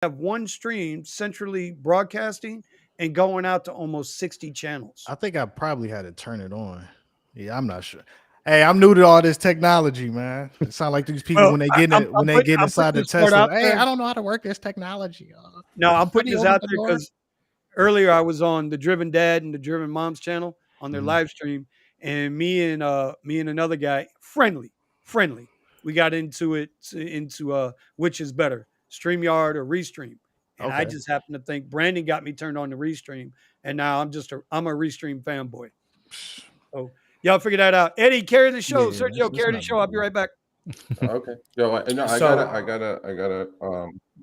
have one stream centrally broadcasting and going out to almost 60 channels. I think I probably had to turn it on. Yeah, I'm not sure. Hey, I'm new to all this technology, man. It sounds like these people Well, when they I, get I'm, in, when I'm they putting get I'm inside putting the this part Tesla. out Hey, there. I don't know how to work this technology. No, I'm How putting do you this open out the there door? because earlier I was on the Driven Dad and the Driven Moms channel on their Mhm. live stream, and me and another guy, friendly, we got into which is better, StreamYard or Restream. And I Okay. just happened to think Brandon got me turned on to Restream, and now I'm a Restream fanboy. So y'all figure that out. Eddie, carry the show. Yeah, Sergio, it's carry the not a show. big I'll be deal. right back. Okay. So no, So I gotta.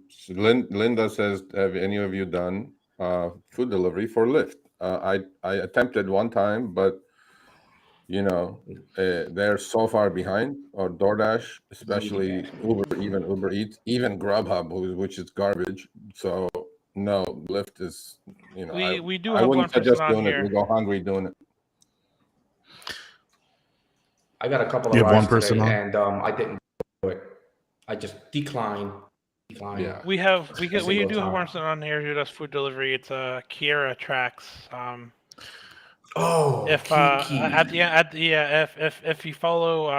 So Linda says, have any of you done food delivery for Lyft? I attempted one time, but you know, they're so far behind. Or DoorDash, especially Uber, even Uber Eats, even Grubhub, which is garbage. So no, Lyft is, We do I have one wouldn't person suggest on doing it. You here. go hungry doing it. I got a couple You of have one rides person today, on. and I didn't do it. I just declined Yeah. a We single do have one time. person on here who does food delivery. It's Kiera Tracks. Oh, If at the Kiki. at the yeah, if you follow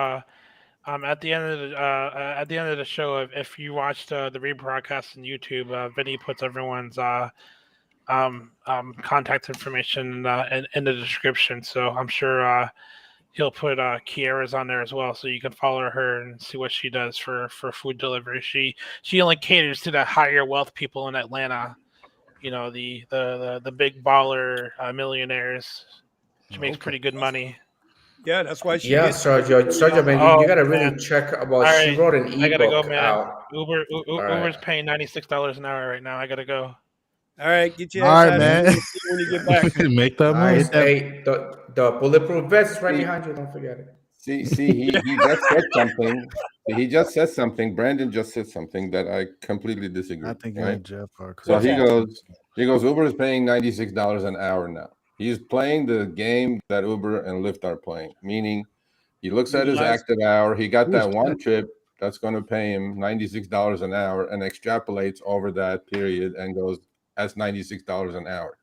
at the end of the at the end of the show, if you watch the rebroadcast on YouTube, Vinny puts everyone's contact information in the description. So I'm sure he'll put Kiera's on there as well, so you can follow her and see what she does for food delivery. She only caters to the higher wealth people in Atlanta. You know, the big baller millionaires. She makes Okay. pretty good money. Yeah, that's why she Yeah, gets Sergio, man, you Oh gotta man! really check about. All She right, wrote an I gotta go, ebook man. out. All right, Uber's paying $96 an hour right now. I gotta go. All right, get your All ass right, out of here. man. We'll see you when you get back. Make that All right, money. hit that. hey, the bulletproof vest is right See, behind you. Don't forget it. he just said something. He just said something. Brandon just said something that I completely I disagree. think you Right? and Jeff are So What's correct. he that? goes, Uber is paying $96 an hour now. He's playing the game that Uber and Lyft are playing, meaning he looks at his Utilize. active hour. He got Who is that Jeff? one trip that's going to pay him $96 an hour and extrapolates over that period and goes, that's $96 an hour.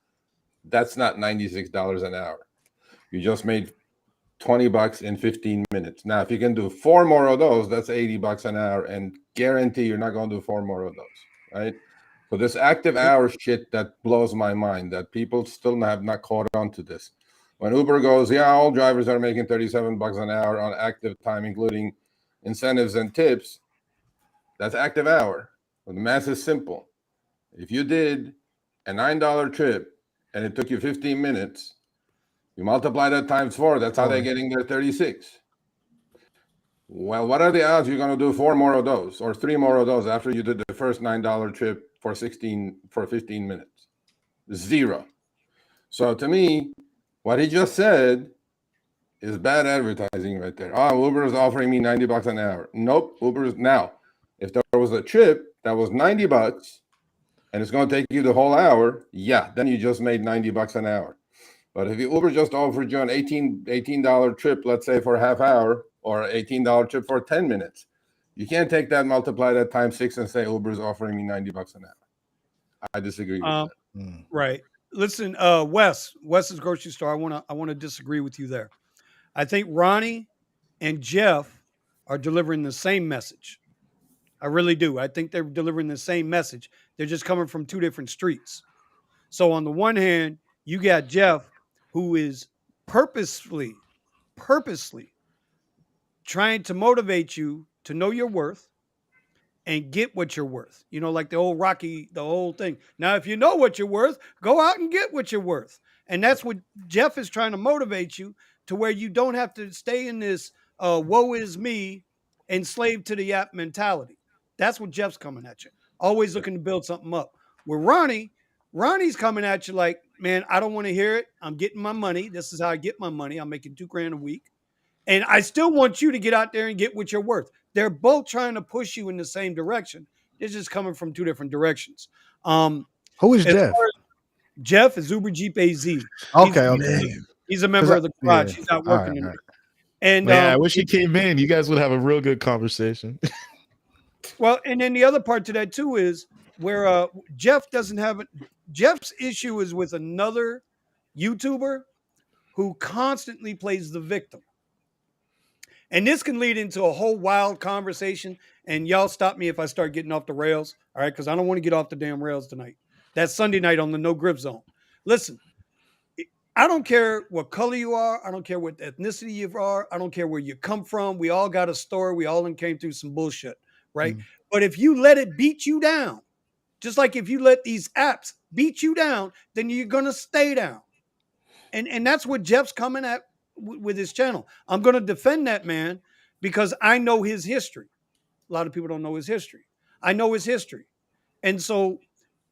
That's not $96 an hour. You just made $20 in 15 minutes. Now, if you can do four more of those, that's $80 an hour, and guarantee you're not going to do four more of those, right? So this active hour shit that blows my mind that people still have not caught on to this. When Uber goes, yeah, all drivers are making $37 an hour on active time, including incentives and tips. That's active hour. Well, the math is simple. If you did a $9 trip and it took you 15 minutes, you multiply that times 4. That's how they're getting their 36. Well, what are the odds you're going to do 4 more of those or 3 more of those after you did the first $9 trip for 15 minutes? 0. So to me, what he just said is bad advertising right there. Oh, Uber is offering me $90 an hour. Nope, Uber is now. If there was a trip that was $90 and it's going to take you the whole hour, yeah, then you just made $90 an hour. But if Uber just offered you an $18 trip, let's say for a half hour, or $18 trip for 10 minutes, you can't take that, multiply that times 6, and say Uber is offering me $90 an hour. I disagree with Um, that. right. Listen, Wes's grocery store. I wanna disagree with you there. I think Ronnie and Jeff are delivering the same message. I really do. I think they're delivering the same message. They're just coming from two different streets. So on the one hand, you got Jeff, who is purposefully, purposely trying to motivate you to know your worth and get what you're worth. You know, like the old Rocky, the whole thing. Now, if you know what you're worth, go out and get what you're worth. And that's what Jeff is trying to motivate you to where you don't have to stay in this woe is me, enslaved to the app mentality. That's what Jeff's coming at you. Always looking to build something up. With Ronnie's coming at you like, man, I don't want to hear it. I'm getting my money. This is how I get my money. I'm making $2,000 a week. And I still want you to get out there and get what you're worth. They're both trying to push you in the same direction. It's just coming from two different directions. Who is As Jeff? far as Jeff is Uber Jeep AZ. Okay, okay. He's a Because member of the yeah, garage. He's not all working right, all tonight. right. And Man, I wish he came in. You guys would have a real good conversation. well, and then the other part to that too is where Jeff doesn't have it. Jeff's issue is with another YouTuber who constantly plays the victim. And this can lead into a whole wild conversation. And y'all stop me if I start getting off the rails. All right. Because I don't want to get off the damn rails tonight. That's Sunday night on the No Grip Zone. Listen, I don't care what color you are. I don't care what ethnicity you are. I don't care where you come from. We all got a story. We all came through some bullshit. Right. But if you let it beat you down, just like if you let these apps beat you down, then you're going to stay down. And that's what Jeff's coming at with his channel. I'm going to defend that man because I know his history. A lot of people don't know his history. I know his history. And so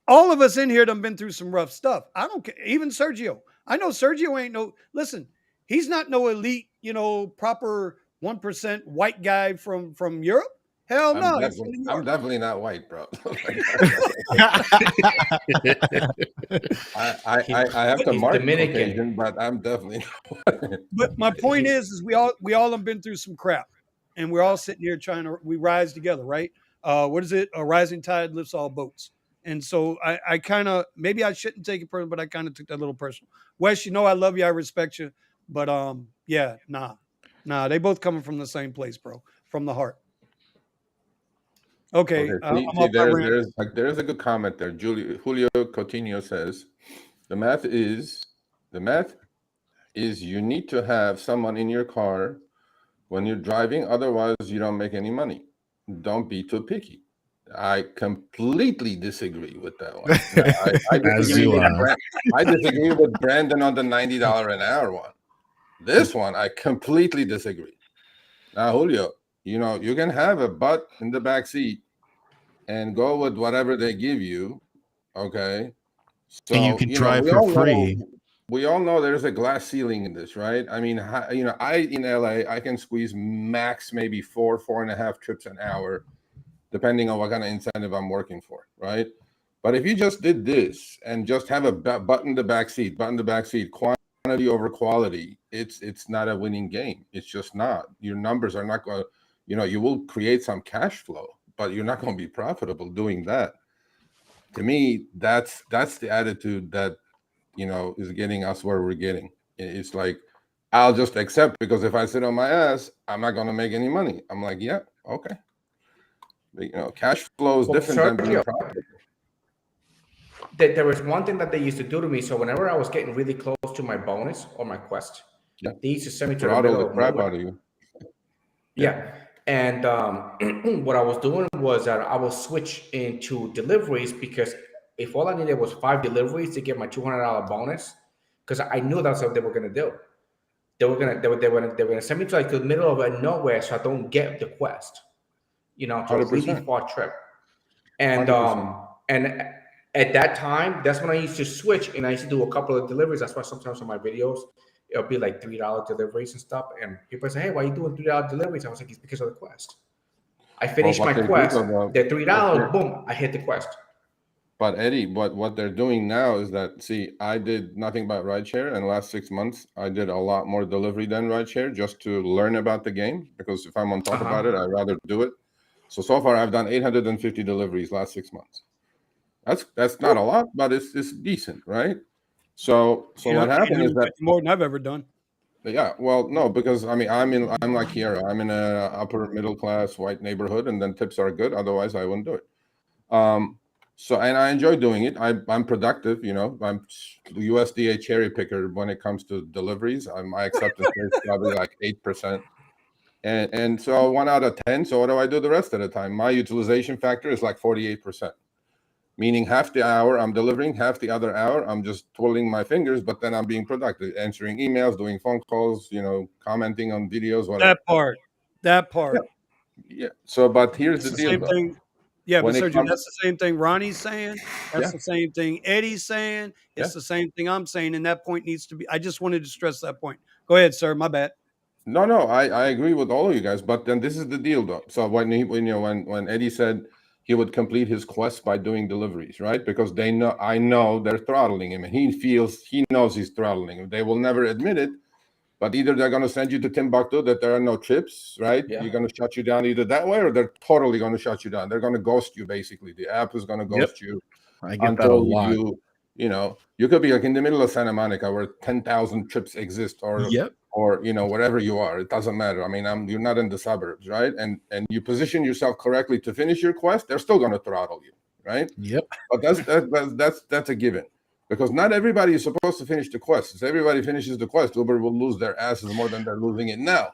all of us in here done been through some rough stuff. I don't care. Even Sergio. I know Sergio ain't no, listen, he's not no elite, proper 1% white guy from Europe. Hell no. I'm definitely not white, bro. I have to mark Caucasian, but I'm definitely not white. But my point is we all have been through some crap, and we're all sitting here we rise together, right? What is it? A rising tide lifts all boats. And so I kind of, maybe I shouldn't take it personal, but I kind of took that a little personal. Wes, I love you, I respect you, but yeah, nah, they both coming from the same place, bro, from the heart. Okay, there's a good comment there. Julio Coutinho says, the math is you need to have someone in your car when you're driving, otherwise you don't make any money. Don't be too picky. I completely disagree with that one. I disagree with Brandon on the $90 an hour one. This one, I completely disagree. Now, Julio, you can have a butt in the back seat and go with whatever they give you, okay? So and you can drive for free. We all know there's a glass ceiling in this, right? I mean, in LA, I can squeeze max maybe 4.5 trips an hour, depending on what kind of incentive I'm working for, right? But if you just did this and just have a butt in the back seat, quantity over quality, it's not a winning game. It's just not. Your numbers are not going to, you will create some cash flow, but you're not going to be profitable doing that. To me, that's the attitude that, is getting us where we're getting. It's like, I'll just accept, because if I sit on my ass, I'm not going to make any money. I'm like, yeah, okay. But, cash flow is different than being profitable. There was one thing that they used to do to me. So whenever I was getting really close to my bonus or my quest, they used to send me to the middle of crap out of you. Yeah. And what I was doing was that I would switch into deliveries, because if all I needed was 5 deliveries to get my $200 bonus, because I knew that's what they were going to do. They were going to send me to like the middle of nowhere, so I don't get the quest, to 100%. A really far trip. And 100%. And at that time, that's when I used to switch, and I used to do a couple of deliveries. That's why sometimes on my videos, it'll be like $3 deliveries and stuff. And people say, hey, why are you doing $3 deliveries? I was like, it's because of the quest. I finished my quest. The $3, boom, I hit the quest. But Eddie, what they're doing now is that, see, I did nothing but RideShare, and the last 6 months, I did a lot more delivery than RideShare just to learn about the game, because if I'm on top about it, I'd rather do it. So far, I've done 850 deliveries last 6 months. That's not a lot, but it's decent, right? So what happened is that more than I've ever done. Yeah, well, no, because I'm like Kiera. I'm in a upper middle class white neighborhood, and then tips are good. Otherwise, I wouldn't do it. And I enjoy doing it. I'm productive. I'm USDA cherry picker when it comes to deliveries. My acceptance rate is probably like 8%, and so 1 out of 10. So what do I do the rest of the time? My utilization factor is like 48%. Meaning half the hour I'm delivering, half the other hour I'm just twiddling my fingers, but then I'm being productive, answering emails, doing phone calls, commenting on videos, whatever. That part. Yeah. So, but here's the deal. Same thing. Yeah, but Sergio, that's the same thing Ronnie's saying. That's the same thing Eddie's saying. It's the same thing I'm saying, and that point needs to be. I just wanted to stress that point. Go ahead, sir. My bad. No, I agree with all of you guys, but then this is the deal, though. So when Eddie said he would complete his quest by doing deliveries, right? Because I know they're throttling him, and he knows he's throttling him. They will never admit it, But either they're going to send you to Timbuktu that there are no trips, right? Yeah. You're going to shut you down either that way, or they're totally going to shut you down. They're going to ghost you, basically. The app is going to ghost you I get that a until lot. you could be like in the middle of Santa Monica where 10,000 trips exist, or wherever you are. It doesn't matter. I mean, you're not in the suburbs, right? And you position yourself correctly to finish your quest, they're still going to throttle you, right? Yep. But that's a given. Because not everybody is supposed to finish the quest. If everybody finishes the quest, Uber will lose their asses more than they're losing it now.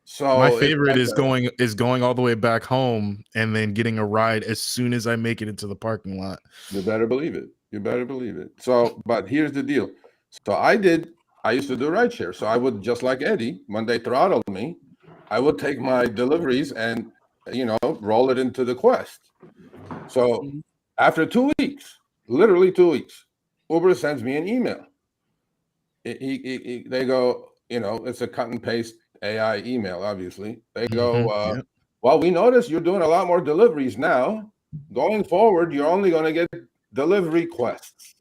So my favorite is going all the way back home and then getting a ride as soon as I make it into the parking lot. You better believe it. You better believe it. So, but here's the deal. So I used to do RideShare. So I would, just like Eddie, when they throttled me, I would take my deliveries and roll it into the quest. So after 2 weeks, literally 2 weeks, Uber sends me an email. They go, it's a cut and paste AI email, obviously. They go, well, we noticed you're doing a lot more deliveries now. Going forward, you're only going to get delivery quests.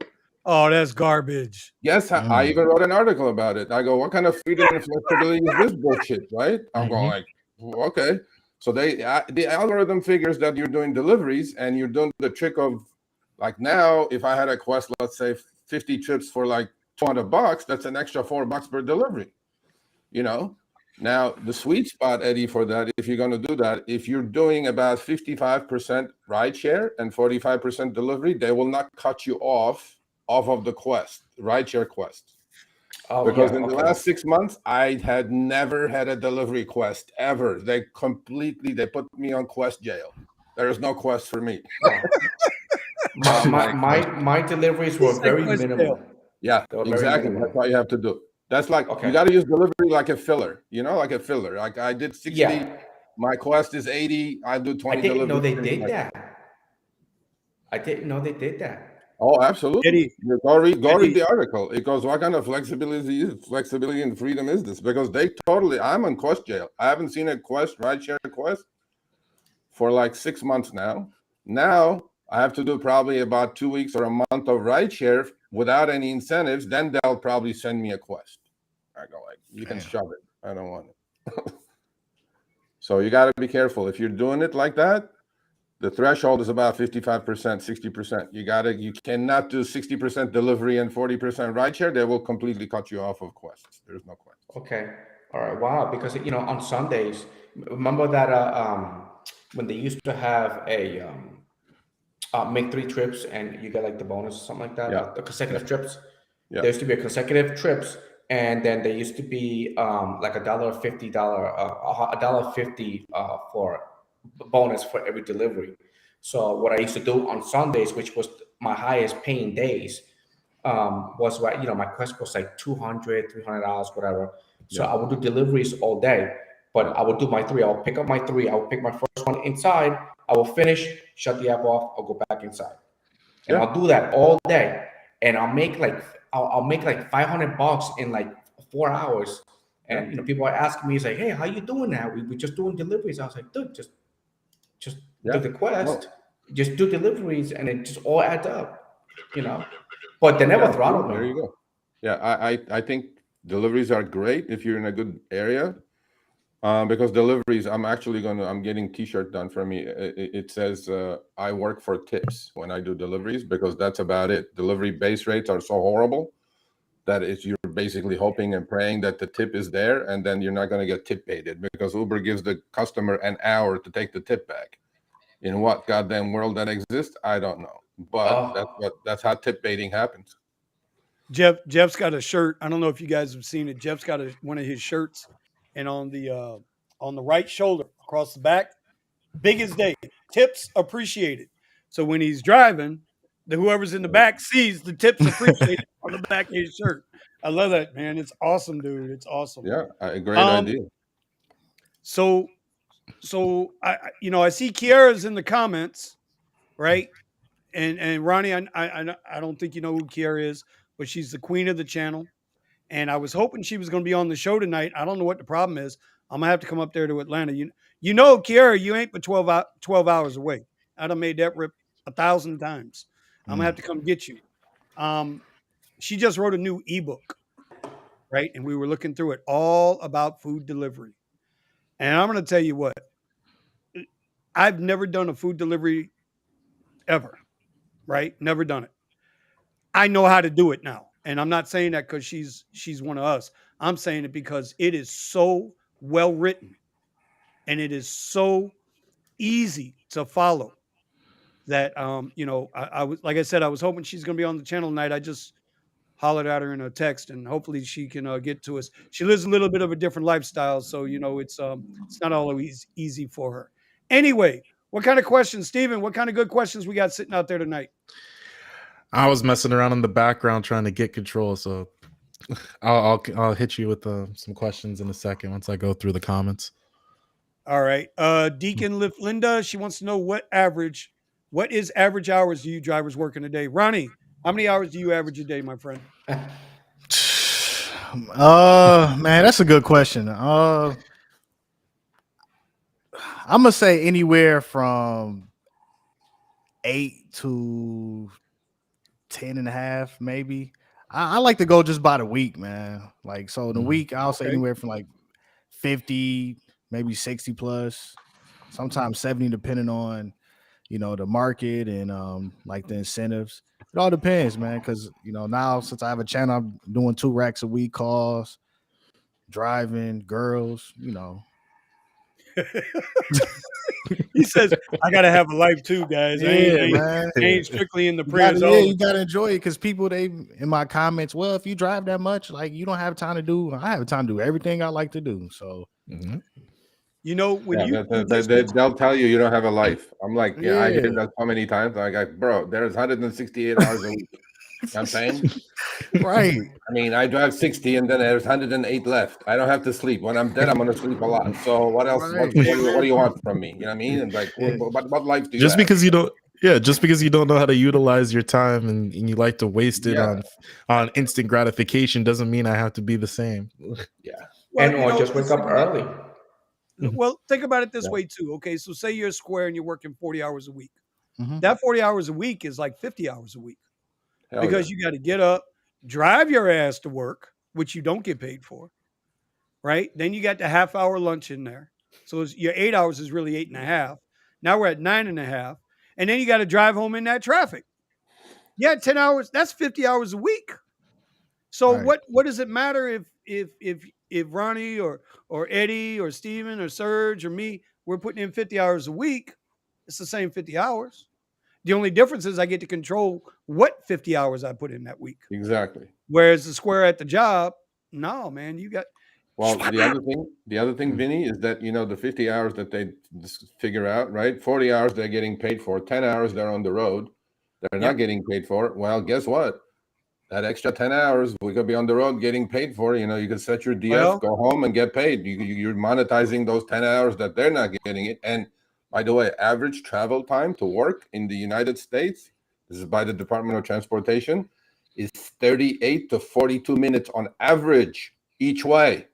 Oh, that's garbage. Yes, I even wrote an article about it. I go, what kind of freedom and flexibility is this bullshit, right? I'm going like, okay. So the algorithm figures that you're doing deliveries and you're doing the trick of, like, now, if I had a quest, let's say 50 trips for like $200, that's an extra $4 per delivery. Now the sweet spot, Eddie, for that, if you're going to do that, if you're doing about 55% rideshare and 45% delivery, they will not cut you off of the rideshare quest. Because in the last 6 months, I had never had a delivery quest ever. They put me on quest jail. There is no quest for me. My deliveries were very minimal. Yeah, exactly. That's what you have to do. That's like, you got to use delivery like a filler, like a filler. Like I did 60, my quest is 80, I do 20 deliveries. I didn't know they did that. I didn't know they did that. Oh, absolutely. Eddie, Go read the article. It goes, what kind of flexibility and freedom is this? Because I'm on quest jail. I haven't seen a rideshare quest for like 6 months now. Now I have to do probably about 2 weeks or a month of rideshare without any incentives. Then they'll probably send me a quest. I go like, you can shove it. I don't want it. So you got to be careful. If you're doing it like that, the threshold is about 55%, 60%. You cannot do 60% delivery and 40% rideshare. They will completely cut you off of quests. There's no quest. Okay. All right. Wow. Because on Sundays, remember that when they used to have a make 3 trips and you get like the bonus or something like that, the consecutive trips. There used to be a consecutive trips, and then there used to be like $1.50 $1.50 for bonus for every delivery. So what I used to do on Sundays, which was my highest paying days, was my quest was like $200, $300, whatever. So I would do deliveries all day, but I would do my 3. I'll pick up my 3. I'll pick my first one inside. I will finish, shut the app off. I'll go back inside, and I'll do that all day. And I'll make like $500 in like 4 hours. And people are asking me, it's like, hey, how you doing now? We just doing deliveries. I was like, dude, just do the quest, just do deliveries, and it just all adds up, But they never throttled me. There you go. Yeah, I think deliveries are great if you're in a good area. Because deliveries, I'm getting t-shirt done for me. It says I work for tips when I do deliveries, because that's about it. Delivery base rates are so horrible that you're basically hoping and praying that the tip is there, and then you're not going to get tip paid, because Uber gives the customer an hour to take the tip back. In what goddamn world that exists, I don't know. But that's how tip baiting happens. Jeff's got a shirt. I don't know if you guys have seen it. Jeff's got one of his shirts, and on the right shoulder across the back, big as day, tips appreciated. So when he's driving, whoever's in the back sees the tips appreciated on the back of his shirt. I love that, man. It's awesome, dude. It's awesome. Yeah, a great idea. So I see Kiara's in the comments, right? And Ronnie, I don't think you know who Kiara is, but she's the queen of the channel. And I was hoping she was going to be on the show tonight. I don't know what the problem is. I'm gonna have to come up there to Atlanta. Kiara, you ain't but 12 hours away. I'd have made that rip 1,000 times. I'm gonna have to come get you. She just wrote a new ebook, right? And we were looking through it, all about food delivery. And I'm going to tell you what, I've never done a food delivery ever, right? Never done it. I know how to do it now. And I'm not saying that because she's one of us. I'm saying it because it is so well written and it is so easy to follow that I was, like I said, I was hoping she's going to be on the channel tonight. I just hollered at her in a text, and hopefully she can get to us. She lives a little bit of a different lifestyle, so it's not always easy for her. Anyway, what kind of questions, Steven? What kind of good questions we got sitting out there tonight? I was messing around in the background trying to get control, so I'll hit you with some questions in a second once I go through the comments. All right. Deacon Lift Linda, she wants to know what is average hours do you drivers work in a day? Ronnie, how many hours do you average a day, my friend? Man, that's a good question. I'm gonna say anywhere from 8 to 10 and a half, maybe. I like to go just by the week, man. Like, so in the week, I'll say anywhere from like 50, maybe 60 plus, sometimes 70, depending on, the market and like the incentives. It all depends, man. Cause now since I have a channel, I'm doing 2 racks a week calls, driving, girls, He says, I gotta have a life too, guys. I ain't strictly in the Prius. You gotta enjoy it because people they in my comments, well, if you drive that much, like you don't have time to do. I have time to do everything I like to do. So when they'll tell you don't have a life. I'm like, I hear that so many times. Like, bro, there's 168 hours a week. I'm saying, right. I mean, I drive 60 and then there's 108 left. I don't have to sleep. When I'm dead, I'm going to sleep a lot. So what else? Right. What do you want from me? You know what I mean? And like, what life do you just have? because you don't just because you don't know how to utilize your time and you like to waste it on instant gratification doesn't mean I have to be the same. Yeah. Or just wake up early. Well, think about it this way too. Okay, so say you're a square and you're working 40 hours a week. Mm-hmm. That 40 hours a week is like 50 hours a week. Hell because you got to get up, drive your ass to work, which you don't get paid for, right? Then you got the half-hour lunch in there. So your 8 hours is really 8.5. Now we're at 9.5. And then you got to drive home in that traffic. Yeah, 10 hours, that's 50 hours a week. So what does it matter if Ronnie or Eddie or Steven or Serge or me, we're putting in 50 hours a week? It's the same 50 hours. The only difference is I get to control what 50 hours I put in that week. Exactly. Whereas the square at the job, no, man, you got. Well, the other thing, Vinny, is that the 50 hours that they figure out, right? 40 hours they're getting paid for. 10 hours they're on the road. They're not getting paid for. Well, guess what? That extra 10 hours we could be on the road getting paid for. You can set your DF, go home and get paid. You're monetizing those 10 hours that they're not getting it. And by the way, average travel time to work in the United States, this is by the Department of Transportation, is 38 to 42 minutes on average each way.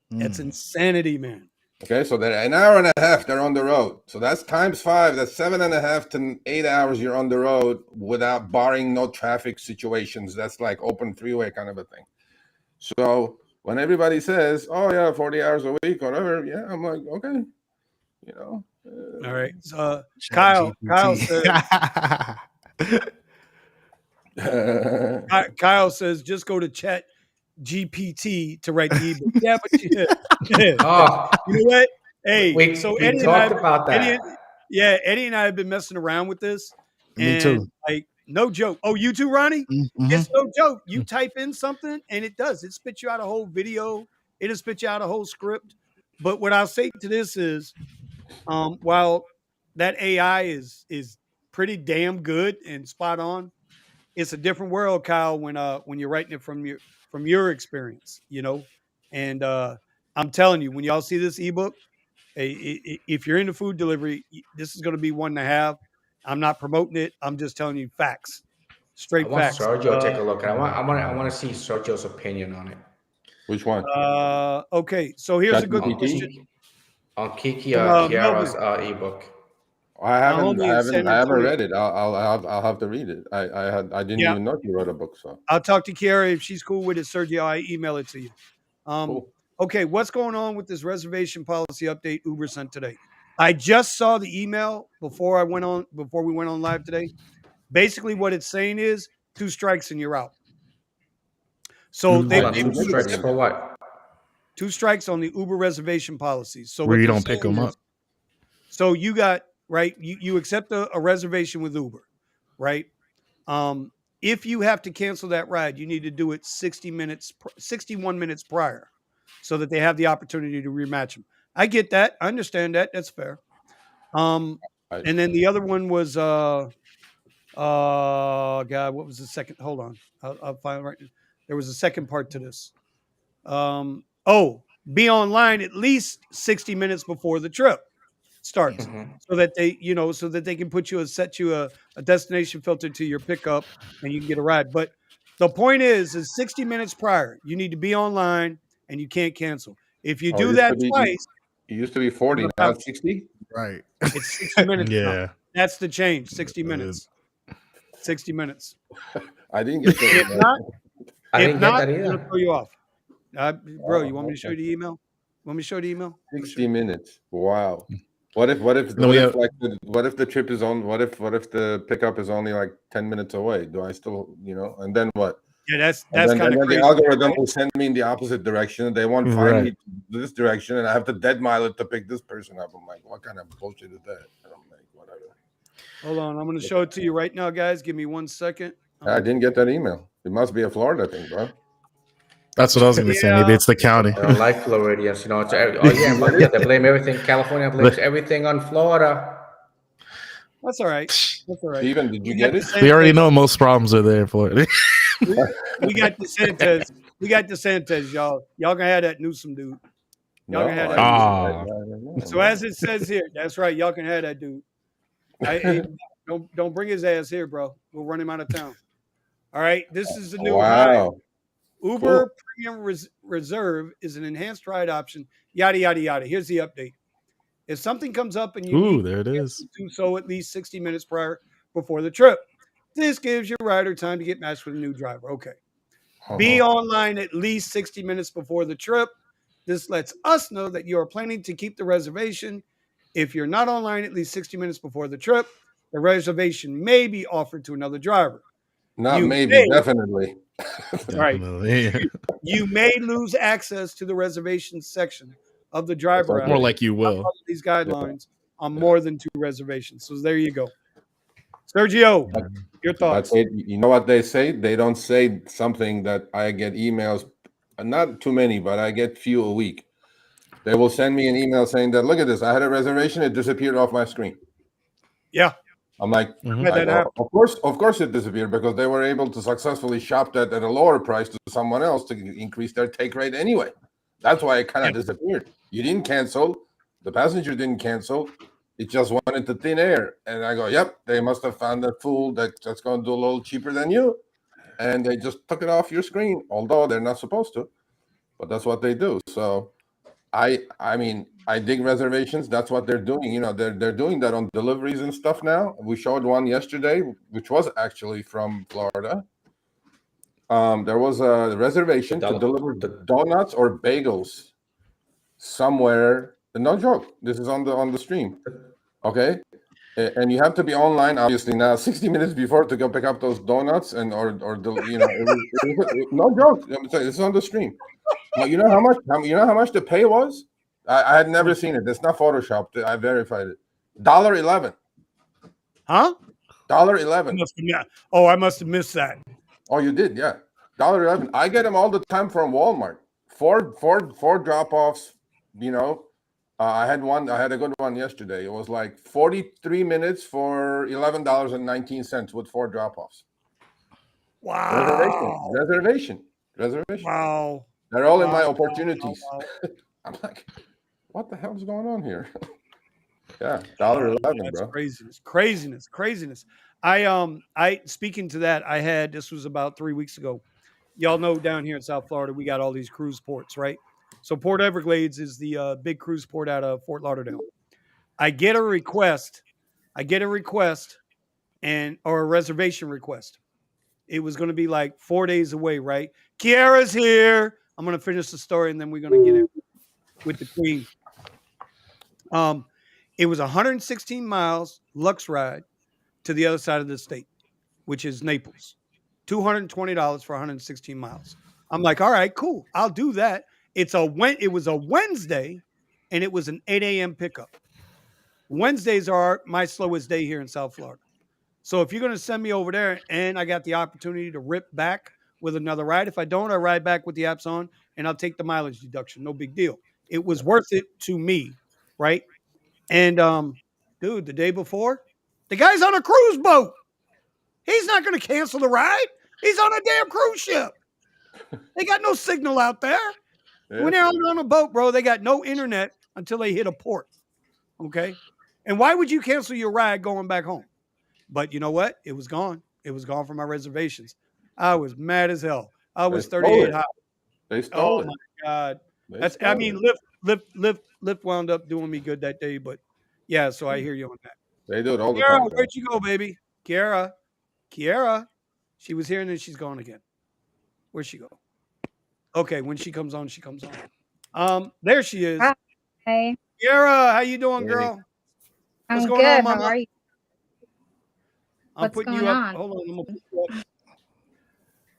That's insanity, man. Okay, so they're an hour and a half they're on the road. So that's times 5. That's 7.5 to 8 hours you're on the road without barring no traffic situations. That's like open freeway kind of a thing. So when everybody says, "Oh yeah, 40 hours a week, whatever," yeah, I'm like, okay, All right. Kyle says, Kyle says, just go to Chat GPT to write the ebook. Yeah, but you know what? Hey, we talked about that. Eddie and I have been messing around with this. Me too. Like, no joke. Oh, you too, Ronnie? Mm-hmm. It's no joke. You type in something and it does. It spits you out a whole video. It'll spit you out a whole script. But what I'll say to this is, while that AI is pretty damn good and spot on, it's a different world, Kyle, when you're writing it from your experience, And I'm telling you, when y'all see this ebook, if you're into food delivery, this is going to be one to have. I'm not promoting it. I'm just telling you facts, straight facts. Sergio, take a look. I want to see Sergio's opinion on it. Which one? Okay, so here's a good question. On Kiki Kiara's ebook. I My haven't, homie in San I haven't Antonio. read it. I'll have to read it. I didn't Yeah, even know you wrote a book. So I'll talk to Kiara if she's cool with it. Sergio, I email it to you. cool. Okay, what's going on with this reservation policy update Uber sent today? I just saw the email before we went on live today. Basically, what it's saying is 2 strikes and you're out. So I Hold on, they 2 didn't get put that strikes email. for what? 2 strikes on the Uber reservation policies. So Where what you they're don't pick saying them is, up. so you got right, you accept a reservation with Uber, right? Um, if you have to cancel that ride, you need to do it 61 minutes prior, so that they have the opportunity to rematch them. I get that. I understand that. That's fair. Um, I, and then the other one was God, what was the second? Hold on, I'll find it right now. There was a second part to this. Be online at least 60 minutes before the trip starts, Mhm. so that they can set you a destination filter to your pickup, and you can get a ride. But the point is 60 minutes prior, you need to be online and you can't cancel. If you oh, do that twice, it used to be you're 40, a now it's bounce. 60. Right. It's 60 minutes now. Yeah. That's the change. 60 Uh, minutes. 60 minutes. I didn't get that And if email. not, I didn't get that I'm gonna either. throw you off. Bro, you want Oh, me to show okay. you the email? Want me to show you the email? Let me show 60 you. minutes. Wow. Then What we if have like what if the trip is on what if the pickup is only like 10 minutes away? Do I still, and then what? Yeah, that's And that's then kind of the crazy, algorithm right? will send me in the opposite direction. They won't find right. me this direction, and I have to dead mile it to pick this person up. I'm like, what kind of bullshit is that? And I'm like, whatever. Hold on, I'm gonna show it to you right now, guys. Give me 1 second. I didn't get that email. It must be a Florida thing, bro. That's what I was gonna say. Maybe Yeah, it's the county. I don't like Floridians. It's oh Did yeah, you in get Florida it? they blame everything. California blames everything on Florida. that's all right. That's all right. Steven, did you We got get it? We already DeSantis. know most problems are there in Florida. We got DeSantis. We got DeSantis, y'all. Y'all gonna have that Newsom dude. Y'all gonna No, have I that didn't. Newsom. Ah, I don't know. So No. as it says here, that's right. Y'all can have that dude. Don't bring his ass here, bro. We'll run him out of town. All right. This is the new high. Wow. Uber Cool. Premium Reserve is an enhanced ride option. Yada yada yada. Here's the update. If something comes up and you need ooh, there it to is. do so at least 60 minutes prior before the trip, this gives your rider time to get matched with a new driver. Okay. Be Uh-huh. online at least 60 minutes before the trip. This lets us know that you are planning to keep the reservation. If you're not online at least 60 minutes before the trip, the reservation may be offered to another driver. Not You maybe, may, definitely. right, Definitely. you may lose access to the reservation section of the That's driver app. More okay. like you will. Follow these Yeah, guidelines on yeah. more than 2 reservations. So there you go. Sergio, But, your but thoughts? you know what they say? They don't say something that I get emails, not too many, but I get few a week. They will send me an email saying that, look at this, I had a reservation, it disappeared off my screen. Yeah, I'm like, Mhm. had that happen. of course it disappeared because they were able to successfully shop that at a lower price to someone else to increase their take rate anyway. That's why it kind of Yeah. disappeared. You didn't cancel, the passenger didn't cancel, it just went into thin air. And I go, yep, they must have found a fool that's going to do a little cheaper than you, and they just took it off your screen, although they're not supposed to, but that's what they do. So I mean, I dig reservations. That's what they're doing. They're doing that on deliveries and stuff now. We showed one yesterday, which was actually from Florida. There was a reservation to deliver The donuts or bagels somewhere. No joke. This is on the stream. Okay. And you have to be online, obviously, now 60 minutes before to go pick up those donuts no joke. I'm saying, it's on the stream. Well, you know how much? You know how much the pay was? I had never seen it. It's not photoshopped. I verified it. $1.11. Huh? $1.11. I must have missed that. Oh, you did, yeah. $1.11. I get them all the time from Walmart. Four drop-offs. I had one. I had a good one yesterday. It was like 43 minutes for $11.19 with 4 drop-offs. Wow. Reservation. Wow. They're all in Wow. my Wow. opportunities. Wow. I'm like, what the hell's going on here? Yeah, Wow. $1.11, That's bro. craziness. I speaking to that, this was about 3 weeks ago. Y'all know down here in South Florida, we got all these cruise ports, right? So Port Everglades is the big cruise port out of Fort Lauderdale. I get a request. I get a request or a reservation request. It was going to be like 4 days away, right? Kiara's here. I'm going to finish the story and then we're going to get it with the queen. It was 116 miles Lux ride to the other side of the state, which is Naples. $220 for 116 miles. I'm like, all right, cool. I'll do that. It was a Wednesday and it was an 8 a.m. pickup. Wednesdays are my slowest day here in South Florida. So if you're going to send me over there and I got the opportunity to rip back with another ride, if I don't, I ride back with the apps on and I'll take the mileage deduction. No big deal. It was worth it to me, right? And dude, the day before, the guy's on a cruise boat. He's not going to cancel the ride. He's on a damn cruise ship. They got no signal out there. Yeah. When they're on a boat, bro, they got no internet until they hit a port. Okay. And why would you cancel your ride going back home? But you know what? It was gone. It was gone from my reservations. I was mad as hell. I was 38 high. They stole Oh it. my God. They stole it. Lyft wound up doing me good that day, but yeah, so I hear you on that. They do it all the Kiara, time. where'd you go, baby? Kiara. She was here and then she's gone again. Where'd she go? Okay, when she comes on, she comes on. There she is. Hi. Kiara, how you doing, Hey. girl? I'm What's going good. on, mama? How are you? I'm What's putting you going up. on? Hold on, I'm gonna put you up.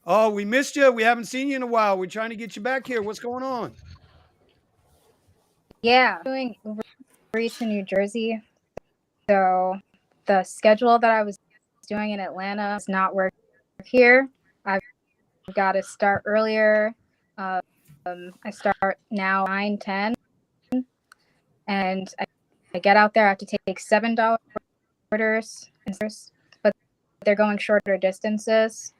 Oh, we missed you. We haven't seen you in a while. We're trying to get you back here. What's going on? Yeah, doing Uber Eats in New Jersey. So the schedule that I was doing in Atlanta is not working here. I've got to start earlier. I start now 9:10, and I get out there. I have to take $7 orders, but they're going shorter distances,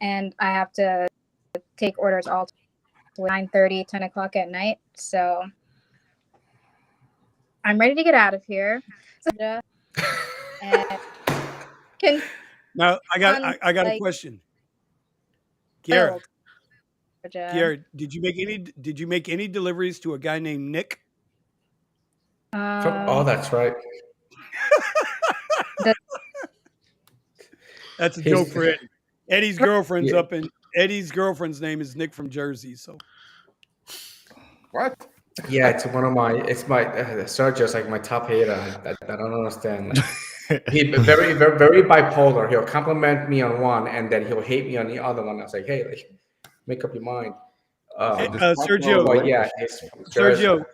and I have to take orders all 9:30, 10 o'clock at night. So I'm ready to get out of here. And Now I got a question. Kiara, did you make any deliveries to a guy named Nick? Oh, that's right. That's a He's- joke for Eddie. Eddie's girlfriend's Yeah. up in Eddie's girlfriend's name is Nick from Jersey. So What? Yeah, it's Sergio's like my top hater. I don't understand. Like, he's very, very, very bipolar. He'll compliment me on one, and then he'll hate me on the other one. I was like, hey, like, make up your mind. Sergio, But yeah, it's Sergio,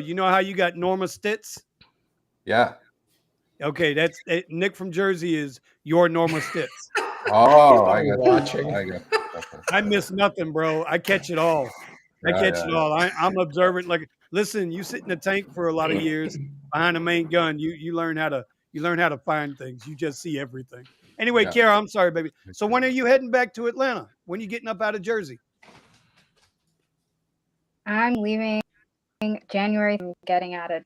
you know how you got Norma Stitz? Yeah. Okay, that's Nick from Jersey is your Norma Stitz. Oh, I got watching. you. I got you. I miss nothing, bro. I catch it all. Yeah. All. I'm observant. Like, listen, you sit in the tank for a lot of years behind the main gun. You learn how to find things. You just see everything. Anyway, Yeah. Kiara, I'm sorry, baby. So when are you heading back to Atlanta? When are you getting up out of Jersey? I'm leaving January. I'm getting out of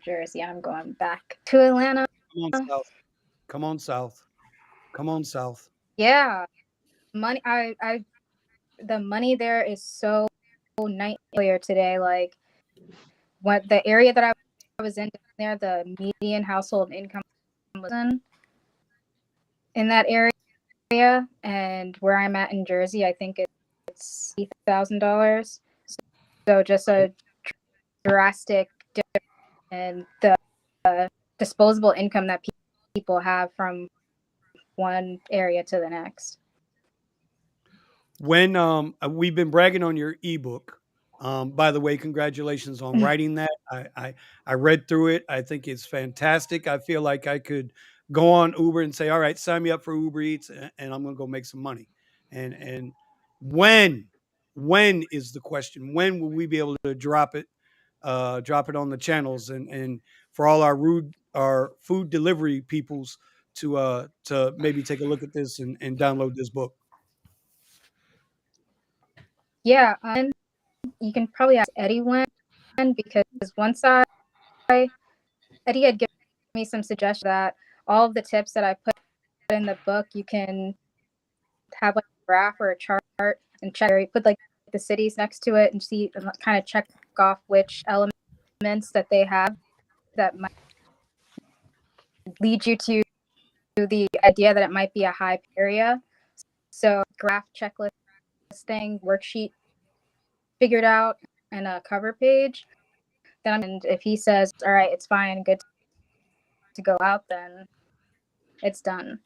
Jersey. I'm going back to Atlanta. Come on south. Come on south. Come on south. Yeah, money. The money there is so nice earlier today. Like, what the area that I was in there, the median household income was in that area, and where I'm at in Jersey, I think it's $8,000. So just a drastic difference in the disposable income that people have from one area to the next. When we've been bragging on your ebook. By the way, congratulations on writing that. I read through it. I think it's fantastic. I feel like I could go on Uber and say, all right, sign me up for Uber Eats and I'm gonna go make some money. And when is the question? When will we be able to drop it on the channels and for all our food delivery peoples to maybe take a look at this and download this book? Yeah, and you can probably ask Eddie when, because once Eddie had given me some suggestions that all of the tips that I put in the book, you can have like a graph or a chart and check, or you put like the cities next to it and see and kind of check off which elements that they have that might lead you to the idea that it might be a high area. So graph checklist thing, worksheet figured out, and a cover page. Then if he says, all right, it's fine, good to go out, then it's done.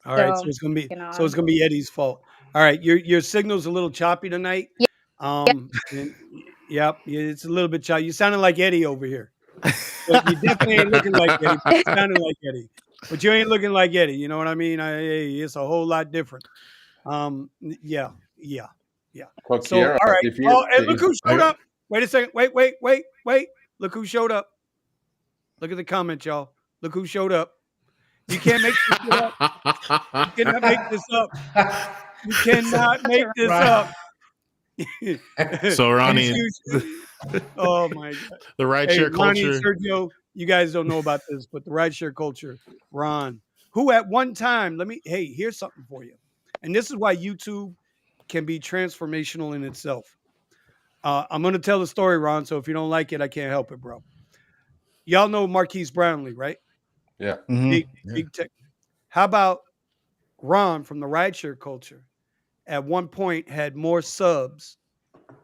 All right, so So, it's gonna be you know, so it's gonna be Eddie's fault. All right, your signal's a little choppy tonight. yeah, And yep, it's a little bit choppy. You sounded like Eddie over here. But you definitely ain't looking like Eddie, but you sounded like Eddie. But you ain't looking like Eddie. You know what I mean? It's a whole lot different. Yeah, yeah, yeah. So So Kiera, all right. if Oh, you and look who showed up. Wait a second. Wait. Look who showed up. Look at the comment, y'all. Look who showed up. You can't make this shit up. You cannot make this up. You cannot make this up. So Ronnie, oh my God. the Hey, RideShare Ronnie and culture. Sergio, you guys don't know about this, but the RideShare culture, Ron, who at one time, hey, here's something for you. And this is why YouTube can be transformational in itself. I'm going to tell the story, Ron. So if you don't like it, I can't help it, bro. Y'all know Marquise Brownlee, right? Yeah. Big, Yeah. big tech. How about Ron from the RideShare culture? At one point, had more subs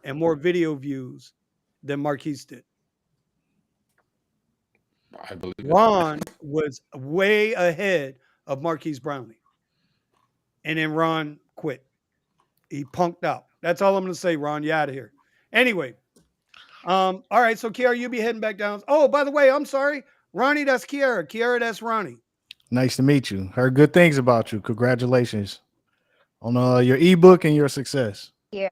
and more video views than Marquise did. I believe it. Ron was way ahead of Marquise Brownlee. And then Ron quit. He punked out. That's all I'm going to say, Ron. You out of here. Anyway, all right. So, Kiara, you'll be heading back down. Oh, by the way, I'm sorry. Ronnie, that's Kiara. Kiara, that's Ronnie. Nice to meet you. Heard good things about you. Congratulations on your ebook and your success. yeah.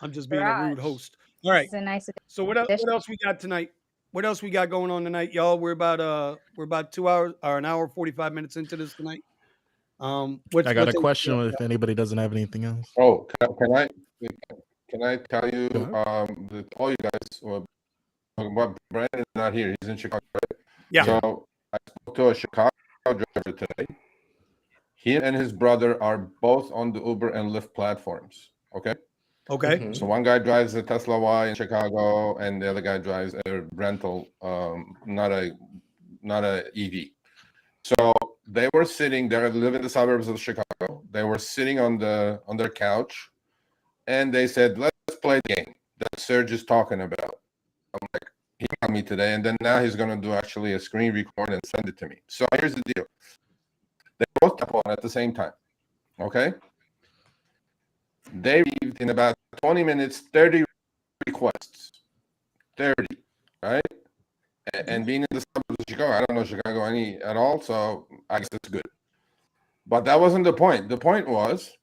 I'm just being a rude Garage. host. All right. It's a nice So what else we got tonight? What else we got going on tonight, y'all? We're about 2 hours or an hour 45 minutes into this tonight. I got a question if anybody doesn't have anything else. Oh, can I tell you Go ahead. that all you guys, what Brandon is not here, he's in Chicago, right? Yeah. So I spoke to a Chicago driver today. He and his brother are both on the Uber and Lyft platforms. Okay. Okay. Mhm. So one guy drives a Tesla Y in Chicago, and the other guy drives a rental, not a EV. So they were sitting there, live in the suburbs of Chicago. They were sitting on their couch, and they said, "Let's play the game that Serge is talking about." I'm like, he got me today, and then now he's gonna do actually a screen record and send it to me. So here's the deal: they both tap on at the same time. Okay. They received in about 20 minutes 30 requests. 30, right? And being in the suburbs of Chicago, I don't know Chicago any at all, so I guess it's good. But that wasn't the point. The point was,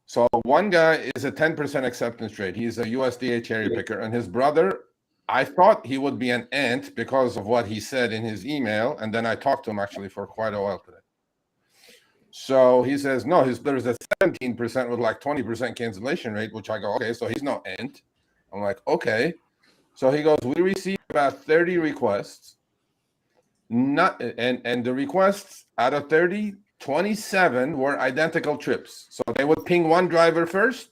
so one guy is a 10% acceptance rate. He's a USDA cherry picker, and his brother, I thought he would be an ant because of what he said in his email, and then I talked to him actually for quite a while today. So he says, no, there's a 17% with like 20% cancellation rate, which I go, okay, so he's no ant. I'm like, okay. So he goes, we received about 30 requests. And the requests out of 30, 27 were identical trips. So they would ping one driver first.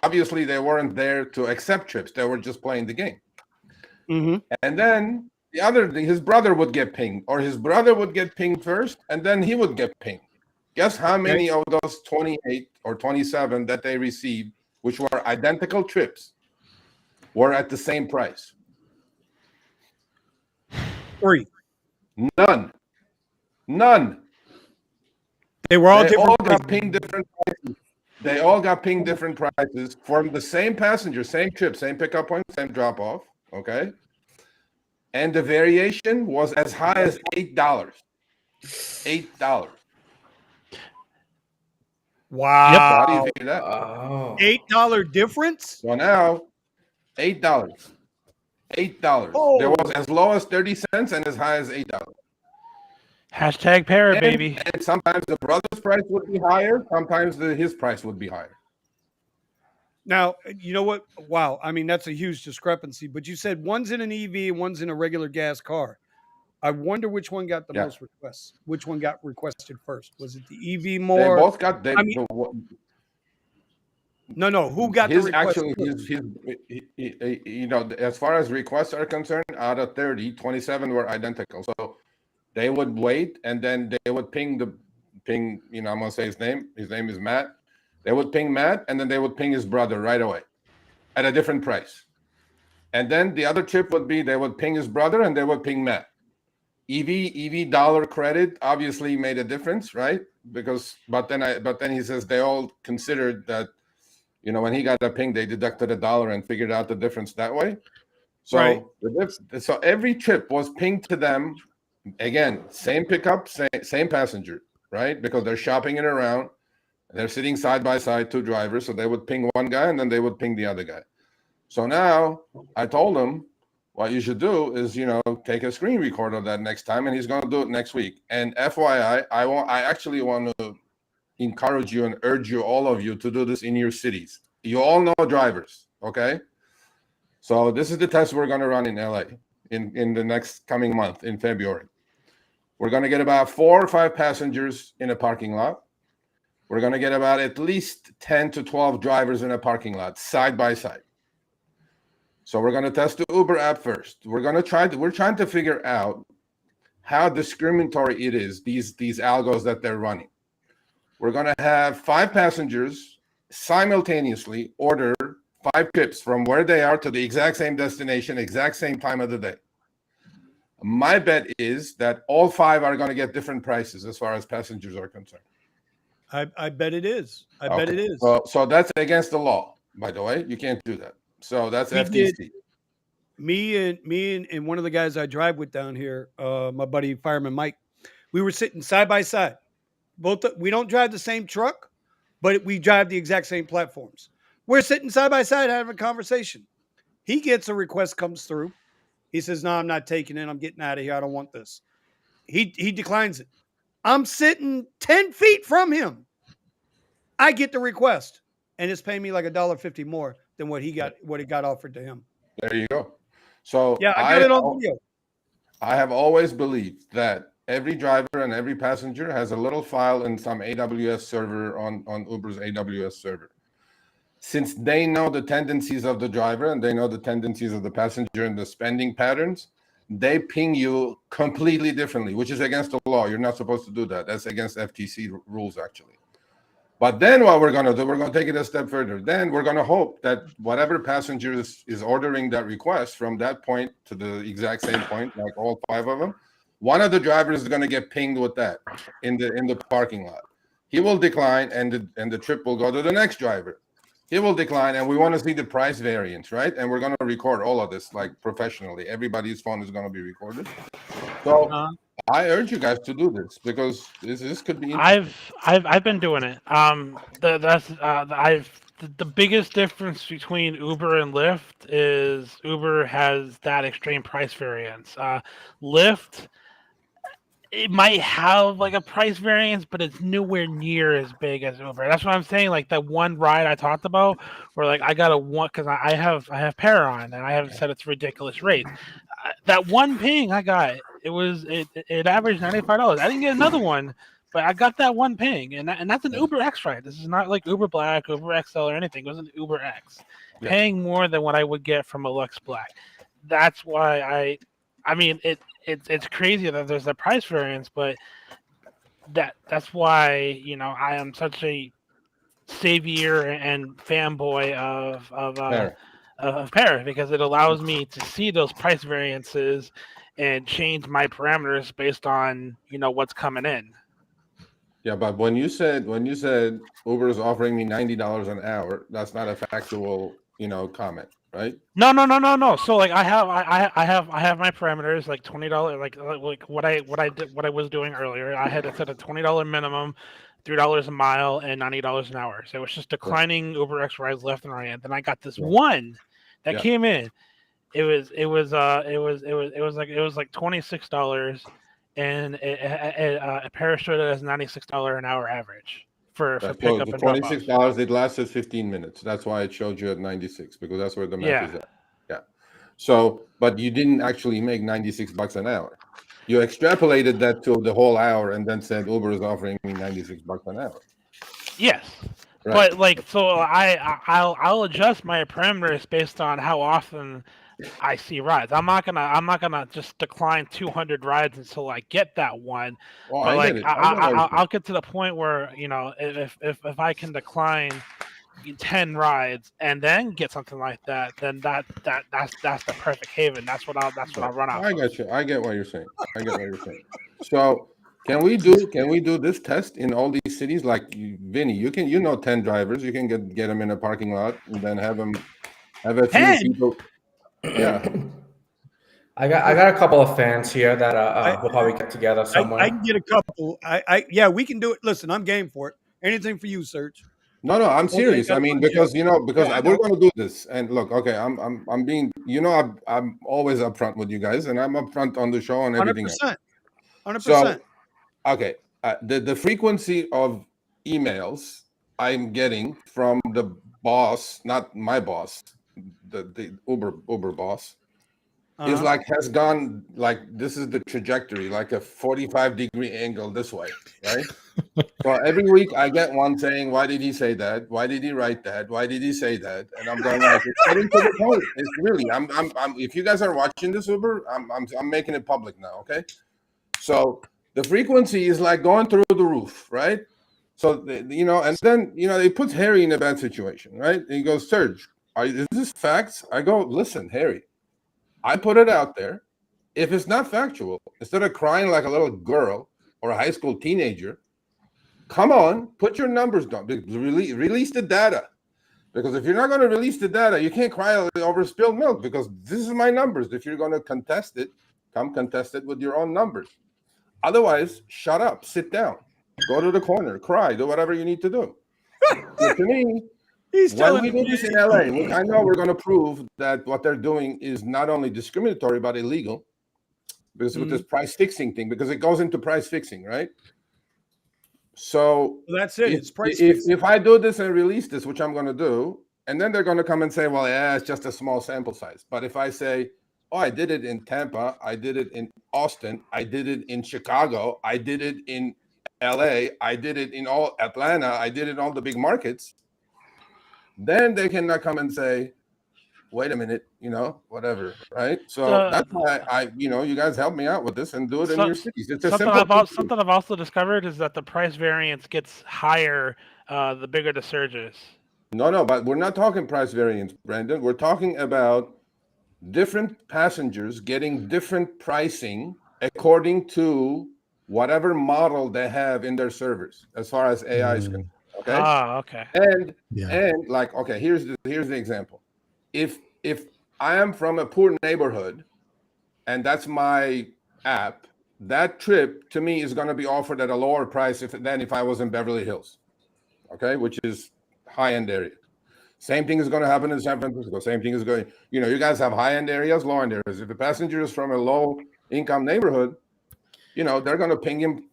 Obviously, they weren't there to accept trips. They were just playing the game. Mm-hmm. And then his brother would get pinged, or his brother would get pinged first, and then he would get pinged. Guess how many of those 28 or 27 that they received, which were identical trips, were at the same price? 3. None. They were all They different. all got pinged different prices. They all got pinged different prices from the same passenger, same trip, same pickup point, same drop off. Okay. And the variation was as high as $8. $8. Wow. So how do you figure that? Oh. $8 difference? So now, $8. $8. Oh. There was as low as 30 cents and as high as $8. Hashtag para, baby. And sometimes the brother's price would be higher. Sometimes his price would be higher. Now, you know what? Wow. I mean, that's a huge discrepancy. But you said one's in an EV and one's in a regular gas car. I wonder which one got the most requests. Which one got requested first? Was it the EV more? They both got. No. Who got the His request? actually, you know, as far as requests are concerned, out of 30, 27 were identical. So they would wait, and then they would ping, you know, I'm going to say his name. His name is Matt. They would ping Matt, and then they would ping his brother right away at a different price. And then the other tip would be they would ping his brother, and they would ping Matt. EV dollar credit obviously made a difference, right? Because, but then he says they all considered that, you know, when he got a ping, they deducted $1 and figured out the difference that way. So Right. so every trip was pinged to them. Again, same pickup, same passenger, right? Because they're shopping it around. They're sitting side by side, two drivers. So they would ping one guy, and then they would ping the other guy. So now I told him, what you should do is, you know, take a screen record of that next time, and he's going to do it next week. And FYI, I actually want to encourage you and urge you, all of you, to do this in your cities. You all know drivers, okay? So this is the test we're going to run in LA in the next coming month, in February. We're going to get about 4 or 5 passengers in a parking lot. We're going to get about at least 10 to 12 drivers in a parking lot, side by side. So we're going to test the Uber app first. We're trying to figure out how discriminatory it is, these algos that they're running. We're going to have 5 passengers simultaneously order 5 trips from where they are to the exact same destination, exact same time of the day. My bet is that all 5 are going to get different prices as far as passengers are concerned. I bet it is. I bet it is. So that's against the law, by the way. You can't do that. So that's FTC. Me and one of the guys I drive with down here, my buddy Fireman Mike, we were sitting side by side. We don't drive the same truck, but we drive the exact same platforms. We're sitting side by side having a conversation. He gets a request, comes through. He says, "No, I'm not taking it. I'm getting out of here. I don't want this." He declines it. I'm sitting 10 feet from him. I get the request, and it's paying me like $1.50 more than what it got offered to him. There you go. So yeah, I got it on video. I have always believed that every driver and every passenger has a little file in some AWS server on Uber's AWS server. Since they know the tendencies of the driver and they know the tendencies of the passenger and the spending patterns, they ping you completely differently, which is against the law. You're not supposed to do that. That's against FTC rules, actually. But then what we're going to do, we're going to take it a step further. Then we're going to hope that whatever passenger is ordering that request from that point to the exact same point, like all 5 of them, one of the drivers is going to get pinged with that in the parking lot. He will decline, and the trip will go to the next driver. He will decline, and we want to see the price variance, right? And we're going to record all of this like professionally. Everybody's phone is going to be recorded. So I urge you guys to do this because this could be. I've been doing it. The biggest difference between Uber and Lyft is Uber has that extreme price variance. Lyft, it might have like a price variance, but it's nowhere near as big as Uber. That's what I'm saying. Like that one ride I talked about, where like I got a one because I have Pair on, and I have said it's ridiculous rates. That one ping I got, it averaged $95. I didn't get another one, but I got that one ping, and that's an Uber X ride. This is not like Uber Black, Uber XL, or anything. It was an Uber X, paying more than what I would get from a Lux Black. That's why I mean it's crazy that there's a price variance, but that's why I am such a savior and fanboy of Pair, because it allows me to see those price variances and change my parameters based on what's coming in. Yeah, but when you said Uber is offering me $90 an hour, that's not a factual comment, right? No. So like I have my parameters, like $20, like what I was doing earlier. I had set a $20 minimum, $3 a mile, and $90 an hour. So it was just declining Uber X rides left and right. And then I got this one that came in. It was like $26, and it parachuted as $96 an hour average for pickup and drop-off. $26. It lasted 15 minutes. That's why it showed you at 96, because that's where the map is at. Yeah. So, but you didn't actually make $96 an hour. You extrapolated that to the whole hour and then said Uber is offering me $96 an hour. Yes, Right. But like, so I'll adjust my parameters based on how often I see rides. I'm not gonna just decline 200 rides until I get that one. Well, But I get like, it. I get what you're saying. I'll get to the point where, you know, if I can decline 10 rides and then get something like that, then that's the perfect haven. That's what I'll run off I of. get you. I get what you're saying. I get what you're saying. So can we do this test in all these cities? Like Vinny, you can 10 drivers. You can get them in a parking lot and then have a few 10? people. Yeah. I got a couple of fans here that I, we'll probably get together I somewhere. can get a couple. Yeah, we can do it. Listen, I'm game for it. Anything for you, Serge. No, I'm Only I serious. I gotta mean, find Jeff. because Yeah, I we're know. going to do this. And look, okay, I'm being, I'm always upfront with you guys, and I'm upfront on the show and everything else. 100%. 100%. So, okay, the frequency of emails I'm getting from the boss, not my boss, the Uber boss, is like has gone like this is the trajectory, like a 45-degree angle this way, right? So every week I get one saying, "Why did he say that? Why did he write that? Why did he say that?" And I'm going like, "It's getting to the point. It's really, I'm. If you guys are watching this Uber, I'm making it public now, okay?" So the frequency is like going through the roof, right? So and then it puts Harry in a bad situation, right? And he goes, "Serge, is this facts?" I go, "Listen, Harry, I put it out there. If it's not factual, instead of crying like a little girl or a high school teenager, come on, put your numbers down. Release the data. Because if you're not going to release the data, you can't cry over spilled milk because this is my numbers. If you're going to contest it, come contest it with your own numbers. Otherwise, shut up, sit down, go to the corner, cry, do whatever you need to do." So to me, when we do this in LA, which I know we're going to prove that what they're doing is not only discriminatory but illegal, because with this price fixing thing, because it goes into price fixing, right? So that's it. It's price if I do this and release this, which I'm going to do, and then they're going to come and say, "Well, yeah, it's just a small sample size." But if I say, "Oh, I did it in Tampa, I did it in Austin, I did it in Chicago, I did it in LA, I did it in all Atlanta, I did it in all the big markets," then they cannot come and say, "Wait a minute, whatever," right? So that's why you guys help me out with this and do it in your cities. It's something I've also discovered is that the price variance gets higher the bigger the surge is. No, but we're not talking price variance, Brandon. We're talking about different passengers getting different pricing according to whatever model they have in their servers, as far as AI is concerned. Okay. Okay. And like, okay, here's the example. If I am from a poor neighborhood and that's my app, that trip to me is going to be offered at a lower price than if I was in Beverly Hills, okay, which is high-end area. Same thing is going to happen in San Francisco. Same thing is going, you guys have high-end areas, low-end areas. If a passenger is from a low-income neighborhood, they're going to ping him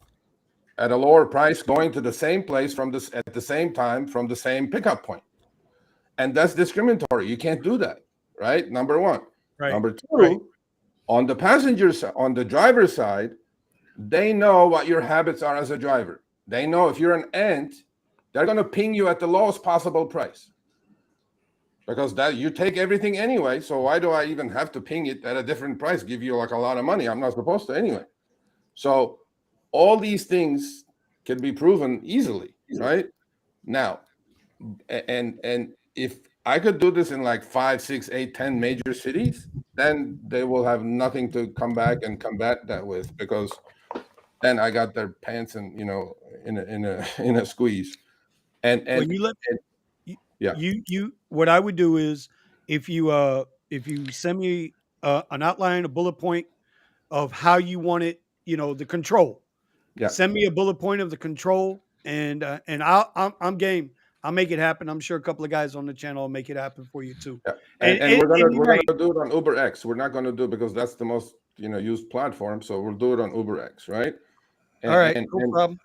at a lower price going to the same place at the same time from the same pickup point. And that's discriminatory. You can't do that, right? Number one. Right. Number two, on the on the driver's side, they know what your habits are as a driver. They know if you're an ant, they're going to ping you at the lowest possible price. Because that you take everything anyway, so why do I even have to ping it at a different price, give you like a lot of money? I'm not supposed to anyway. So all these things can be proven easily, right? Now, and if I could do this in like 5, 6, 8, 10 major cities, then they will have nothing to come back and combat that with, because then I got their pants and in a squeeze. And when you let you what I would do is if you send me an outline, a bullet point of how you want it, the control. Yeah. Send me a bullet point of the control, and I'm game. I'll make it happen. I'm sure a couple of guys on the channel will make it happen for you too. Yeah. And we're gonna do it on UberX. We're not gonna do it because that's the most used platform. So we'll do it on UberX, right? All right, no problem.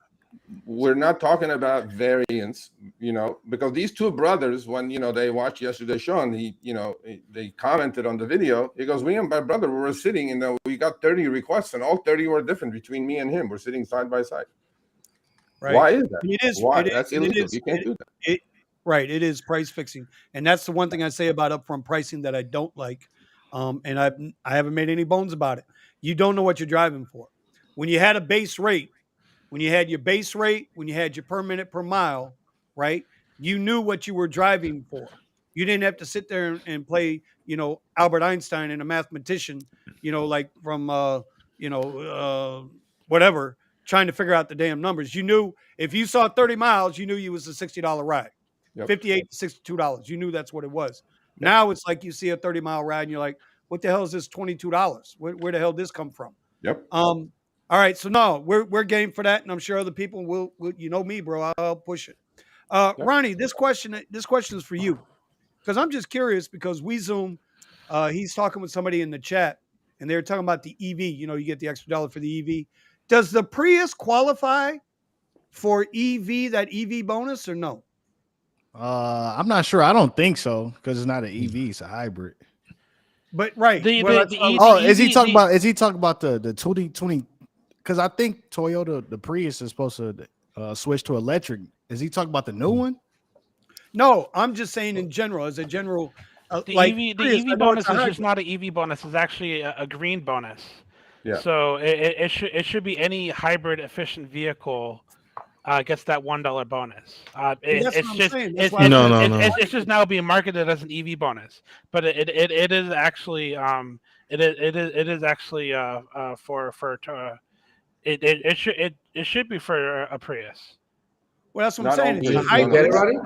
We're not talking about variance, because these two brothers, when they watched yesterday's show and they commented on the video, he goes, "Me and my brother were sitting and we got 30 requests and all 30 were different between me and him. We're sitting side by side." Right. Why is that? Why? That's illegal. You can't do that. Right. It is price fixing, and that's the one thing I say about upfront pricing that I don't like. I haven't made any bones about it. You don't know what you're driving for. When you had a base rate, when you had your base rate, when you had your per minute per mile, right? You knew what you were driving for. You didn't have to sit there and play, Albert Einstein and a mathematician, like from, whatever, trying to figure out the damn numbers. You knew if you saw 30 miles, you knew you was a $60 ride, Yep. 58 to $62. You knew that's what it was. Yep. Now it's like you see a 30-mile ride and you're like, what the hell is this $22? Where the hell did this come from? Yep. All right, so no, we're game for that, and I'm sure other people will. You know me, bro. I'll push it. Yep. Ronnie, this question is for you because I'm just curious because we Zoom. He's talking with somebody in the chat, and they're talking about the EV. You get the extra dollar for the EV. Does the Prius qualify for that EV bonus or no? I'm not sure. I don't think so because it's not an EV; it's a hybrid. But right. The Is he EV talking about? Is he talking about the 2020? Because I think Toyota, the Prius, is supposed to switch to electric. Is he talking about the new one? No, I'm just saying in general, as a general, The like EV Prius, I the EV know it's bonus a is just hybrid. not an EV bonus. It's actually a green bonus. Yeah. So it should be any hybrid efficient vehicle gets that $1 bonus. That's what I'm saying. That's It's why I No, said no, it's no. it's just now being marketed as an EV bonus, but it is actually it is actually it should be for a Prius. Well, that's what I'm Not all saying. It's a Prius. You No, get hybrid. it, Ronnie?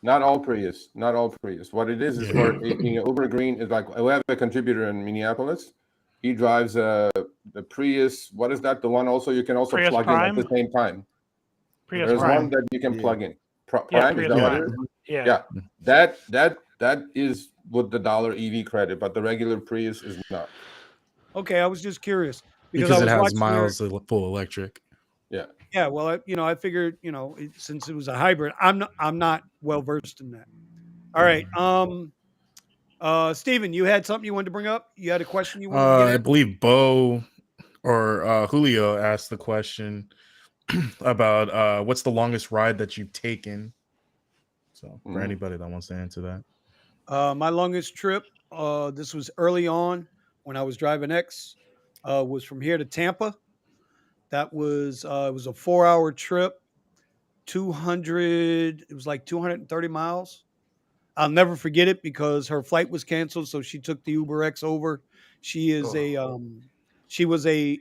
Not all Prius. Not all Prius. What it is Yeah. for Uber Green is like we have a contributor in Minneapolis. He drives the Prius. What is that? The one also you can also Prius plug in at the Prime? same time. Prius There's Prime. one that you can Yeah. plug in. Prime, Yeah, is Prius that what it Prime. is? Yeah. Yeah. That is with the dollar EV credit, but the regular Prius is not. Okay, I was just curious because Because I it was has watching miles of full electric. Yeah. Yeah, well, I figured, since it was a hybrid, I'm not well versed in that. All right, Steven, you had something you wanted to bring up? You had a question you wanted to get I at? believe Bo or Julio asked the question about what's the longest ride that you've taken. So for anybody that wants to answer that. My longest trip, this was early on when I was driving X, was from here to Tampa. That was it was a 4-hour trip, 200. It was like 230 miles. I'll never forget it because her flight was canceled, so she took the Uber X over. She is she was a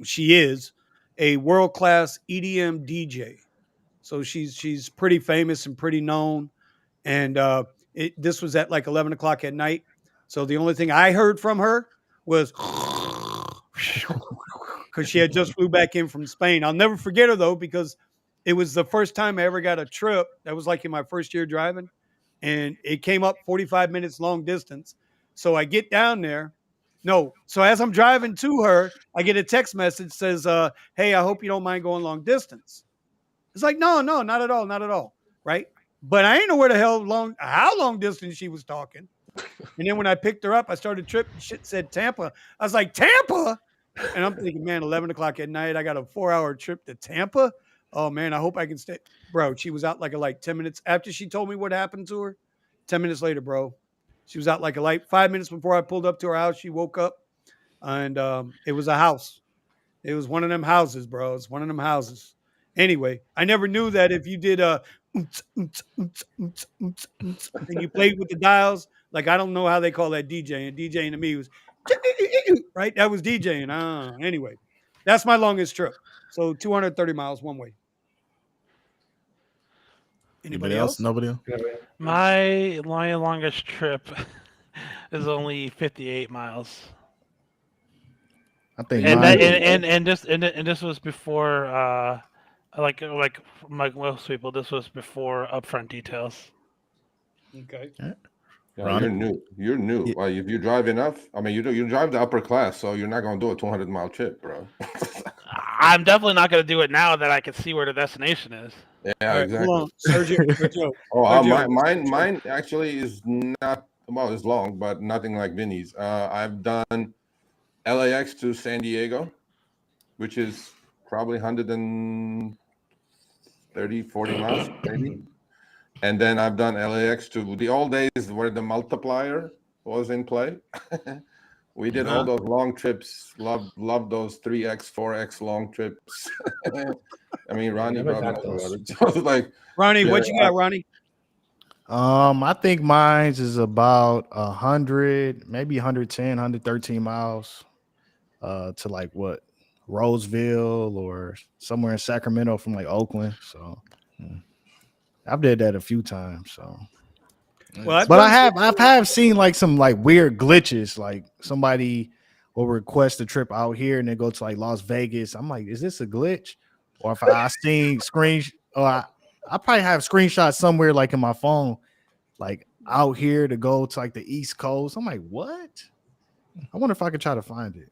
she is a world class EDM DJ. So she's pretty famous and pretty known. And this was at like 11 o'clock at night. So the only thing I heard from her was because she had just flew back in from Spain. I'll never forget her though because it was the first time I ever got a trip. That was like in my first year driving, and it came up 45 minutes long distance. So I get down there. No, so as I'm driving to her, I get a text message says, "Hey, I hope you don't mind going long distance." It's like, no, not at all, not at all, right? But I ain't know where the hell how long distance she was talking. And then when I picked her up, I started tripping. Shit said Tampa. I was like, Tampa? And I'm thinking, man, 11 o'clock at night, I got a 4-hour trip to Tampa. Oh, man, I hope I can stay. Bro, she was out like 10 minutes after she told me what happened to her. 10 minutes later, bro, she was out like a light. 5 minutes before I pulled up to her house, she woke up and it was a house. It was one of them houses, bro. It's one of them houses. Anyway, I never knew that if you did and you played with the dials, like I don't know how they call that DJing. DJing to me was right. That was DJing. Anyway, that's my longest trip. So 230 miles one way. Anybody else? Nobody else? My longest trip is only 58 miles. I think And mine. this was before like most people, this was before upfront details. Okay. Yeah, you're new. You're new. Yeah. Well, if you drive enough, I mean, you drive the upper class, so you're not going to do a 200-mile trip, bro. I'm definitely not going to do it now that I can see where the destination is. Yeah, All right, exactly. hold on. Sergio. Oh, Sergio. mine actually is not it's long, but nothing like Vinny's. I've done LAX to San Diego, which is probably 130, 40 miles, maybe. And then I've done LAX to the old days where the multiplier was in play. We did all those long trips. Love those 3x, 4x long trips. I mean, Ronnie probably knows about it. So it's like, Ronnie, what you got, Ronnie? I think mine's is about 100, maybe 110, 113 miles to like what, Roseville or somewhere in Sacramento from like Oakland. So I've did that a few times. So Well, but I've seen like some like weird glitches, like somebody will request a trip out here and then go to like Las Vegas. I'm like, is this a glitch? Or if I seen I probably have screenshots somewhere like in my phone, like out here to go to like the East Coast. I'm like, what? I wonder if I could try to find it.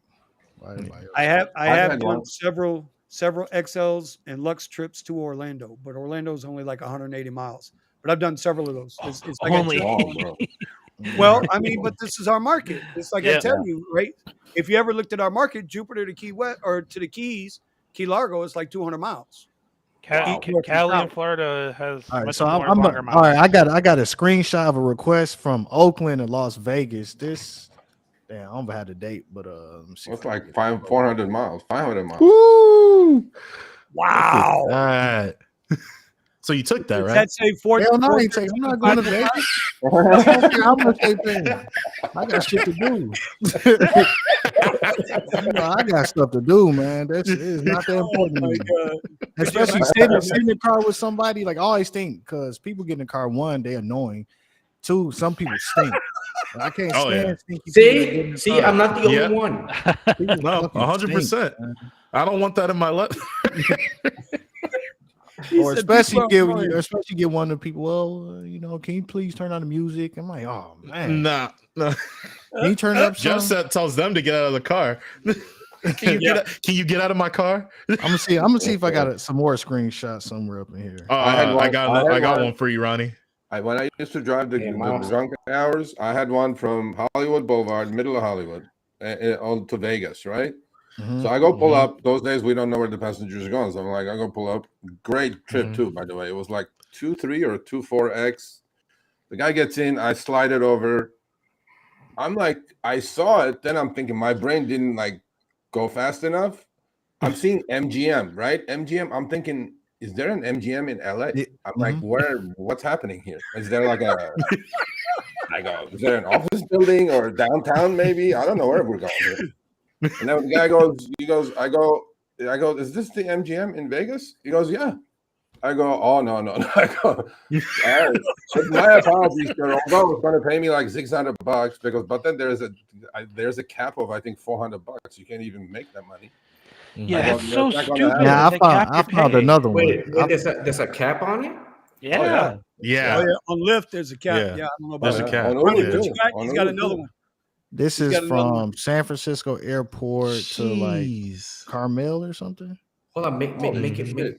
I have done several XLs and Lux trips to Orlando, but Orlando's only like 180 miles. But I've done several of those. It's like Only. bro. Well, I mean, but this is our market. It's like I tell you, right? If you ever looked at our market, Jupiter to Key West or to the Keys, Key Largo is like 200 miles. Cali and Florida has all right, much so more I'm longer all miles. right. I got a screenshot of a request from Oakland and Las Vegas. This, damn, I don't have the date, but let me see. It's like 400 miles, 500 miles. Woo! Wow. All right. So you took that, right? That say Hell no, I'm not going to Vegas. I don't care how much they pay. I got shit to do. I got stuff to do, man. That's it's not that important to me. Especially sitting in the car with somebody. Like I always think, because people get in the car, one, they're annoying. Two, some people stink. I can't stand stinky people. See, I'm not the only one. No, 100%. I don't want that in my life. Or especially get one of the people. Well, can you please turn on the music? I'm like, oh man, no. Can you turn up? Jeff tells them to get out of the car. Can you get out of my car? I'm gonna see if I got some more screenshots somewhere up in here. I got one for you, Ronnie. When I used to drive the drunk hours, I had one from Hollywood Boulevard, middle of Hollywood, on to Vegas, right? Mm-hmm. So I go pull up. Those days we don't know where the passengers are going. So I'm like, I go pull up. Great trip too, by the way. It was like 2.3 or 2.4x. The guy gets in. I slide it over. I'm like, I saw it. Then I'm thinking my brain didn't like go fast enough. I'm seeing MGM, right? MGM. I'm thinking, is there an MGM in LA? I'm like, what's happening here? Is there like I go, is there an office building or downtown maybe? I don't know where we're going here. And then the guy goes, I go, is this the MGM in Vegas? He goes, yeah. I go, oh, no. I go, all right. My apologies, sir. Although it's going to pay me like $600 but then there's a cap of, I think, $400. You can't even make that money. Yeah, that's so stupid. Yeah, I found another one. Wait, there's a cap on it? Yeah. Yeah. On Lyft, there's a cap. Yeah, I don't know about there's a cap. He's got another one. This is from San Francisco Airport to like Carmel or something. Hold on, make it.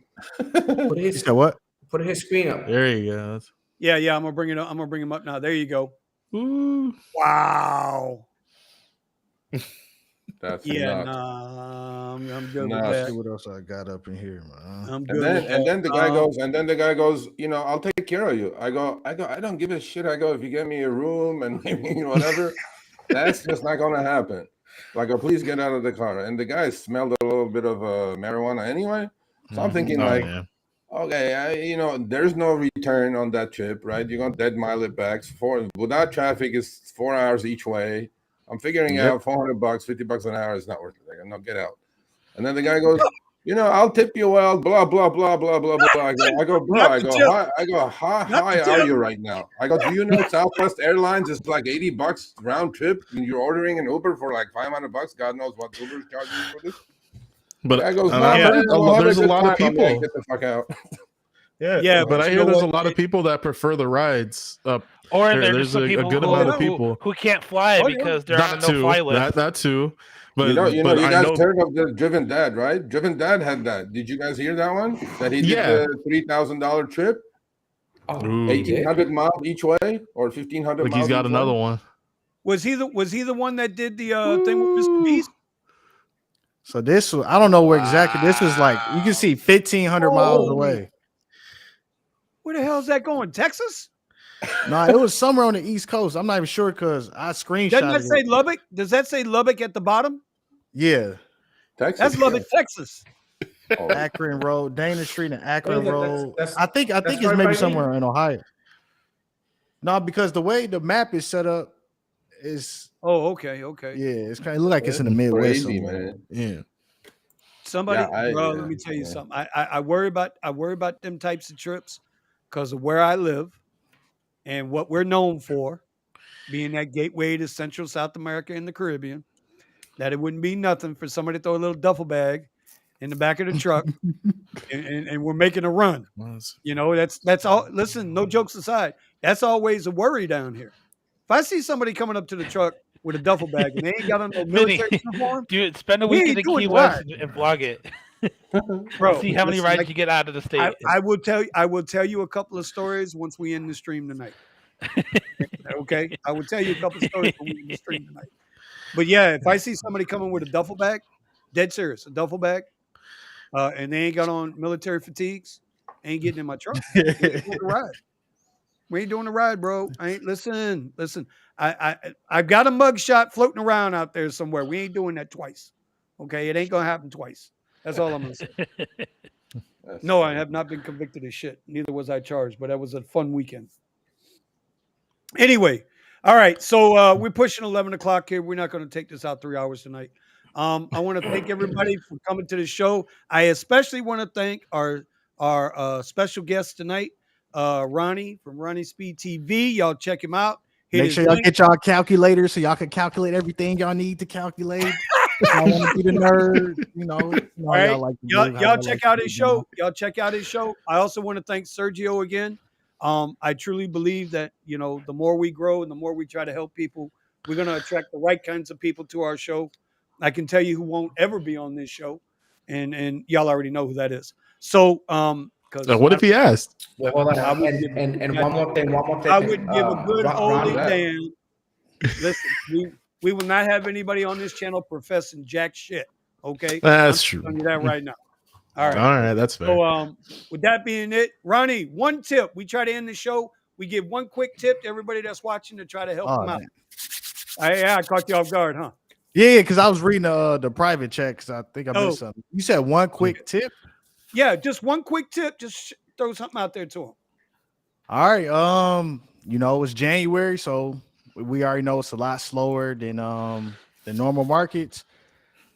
Put his screen up. There you go. Yeah. I'm gonna bring it up. I'm gonna bring him up now. There you go. Ooh. Wow. That's I'm good with that. See what else I got up in here, man. I'm good. And then the guy goes, I'll take care of you. I go, I don't give a shit. I go, if you get me a room and maybe whatever. That's just not going to happen. Like, please get out of the car. And the guy smelled a little bit of marijuana anyway. So I'm thinking okay, there's no return on that trip, right? You're going to dead mile it back. Without traffic, it's 4 hours each way. I'm figuring out $400, $50 an hour is not worth it. I go, no, get out. And then the guy goes, I'll tip you well, blah, blah, blah, blah, blah, blah. I go, bro, how high are you right now? I go, do you know Southwest Airlines is like $80 round trip and you're ordering an Uber for like $500? God knows what Uber's charging for this. But I goes, there's a lot of people. Like, get the fuck out. But I hear there's a lot of people that prefer the rides. Or there's a good amount of people who can't fly because they're on a no-fly list. That too. But you guys heard of the Driven Dad, right? Driven Dad had that. Did you guys hear that one? That he did the $3,000 trip, 1,800 miles each way, or 1,500 miles. He's got another one. Was he the one that did the thing with Mr. Beast? So this was, I don't know where exactly. This was like you can see 1,500 miles away. Where the hell is that going? Texas? No, it was somewhere on the East Coast. I'm not even sure because I Doesn't screenshotted that say it. Lubbock? Does that say Lubbock at the bottom? Yeah, Texas. That's Lubbock, Texas. Oh, Akron Road, Dana Street, and Akron Hey, Road. that's I think that's it's right maybe by me. somewhere in Ohio. No, because the way the map is set up is Oh, okay. yeah, it's kind of look like it's in the that's Midwest crazy, somewhere. man. Yeah. Somebody, bro, yeah, let me tell you yeah. something. I worry about them types of trips because of where I live and what we're known for, being that gateway to Central South America and the Caribbean. That it wouldn't be nothing for somebody to throw a little duffel bag in the back of the truck and we're making a run. You know, that's all. Listen, no jokes aside, that's always a worry down here. If I see somebody coming up to the truck with a duffel bag and they ain't got on no Vinny, military uniform, dude, spend a we week in ain't the doing Key the West ride. and vlog it. Bro, See how many listen, rides you get out of the state. I will tell you a couple of stories once we end the stream tonight. Okay, I will tell you a couple of stories when we end the stream tonight. But yeah, if I see somebody coming with a duffel bag, dead serious, a duffel bag, and they ain't got on military fatigues, ain't getting in my truck. We ain't doing the ride. We ain't doing the ride, bro. I ain't listen. I've got a mug shot floating around out there somewhere. We ain't doing that twice. Okay, it ain't gonna happen twice. That's all I'm gonna say. No, I have not been convicted of shit. Neither was I charged, but that was a fun weekend. Anyway, all right. So we're pushing 11 o'clock here. We're not going to take this out 3 hours tonight. I want to thank everybody for coming to the show. I especially want to thank our special guest tonight, Ronnie from Ronnie Speed TV. Y'all check him out. Hit Make his sure y'all link. get y'all calculators so y'all can calculate everything y'all need to calculate. Y'all want to be the nerd, All right. y'all like to do, how Y'all y'all check like to out do his it. show. Y'all check out his show. I also want to thank Sergio again. I truly believe that, you know, the more we grow and the more we try to help people, we're going to attract the right kinds of people to our show. I can tell you who won't ever be on this show, and y'all already know who that is. So, because What if he asked? Well, hold on. I wouldn't give a And one more thing. I wouldn't give a good holy Ronnie- damn. Listen, we will not have anybody on this channel professing jack shit. Okay, That's I'm true. telling you that right now. All All right. right, that's fair. So, with that being it, Ronnie, one tip. We try to end the show. We give one quick tip to everybody that's watching to try to help them out. I caught you off guard, huh? Yeah, because I was reading the private checks. I think I missed something. You said one quick tip. Yeah, just one quick tip. Just throw something out there to them. All right. You know, it's January, so we already know it's a lot slower than the normal markets.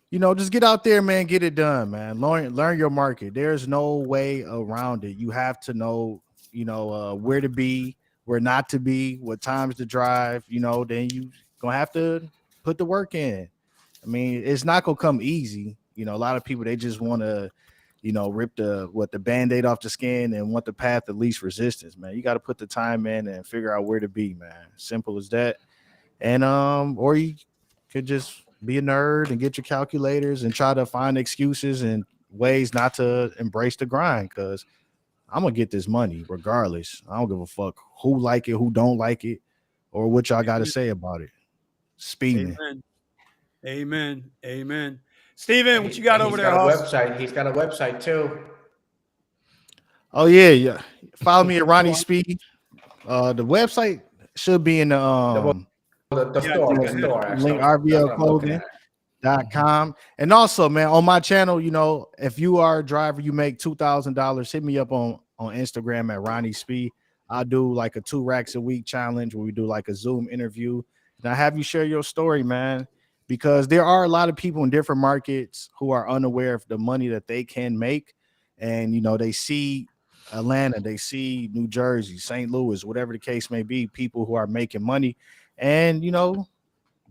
You know, just get out there, man. Get it done, man. Learn your market. There's no way around it. You have to know, where to be, where not to be, what times to drive. You know, then you gonna have to put the work in. I mean, it's not gonna come easy. You know, a lot of people they just want to, rip the Band-Aid off the skin and want the path of least resistance, man. You got to put the time in and figure out where to be, man. Simple as that. And or you could just be a nerd and get your calculators and try to find excuses and ways not to embrace the grind, because I'm gonna get this money regardless. I don't give a fuck who like it, who don't like it, or what y'all got to say about it. Speeding. Amen. Steven, what you got over there, Hoss? He's got a website too. Oh yeah. Follow me at Ronnie Speed. The website should be in the store. The store. Link Actually. That's what I'm looking at. RVLclothing.com. And also, man, on my channel, if you are a driver, you make $2,000, hit me up on Instagram at Ronnie Speed. I'll do like a 2 racks a week challenge where we do like a Zoom interview. And I have you share your story, man, because there are a lot of people in different markets who are unaware of the money that they can make. And, they see Atlanta, they see New Jersey, St. Louis, whatever the case may be, people who are making money. And,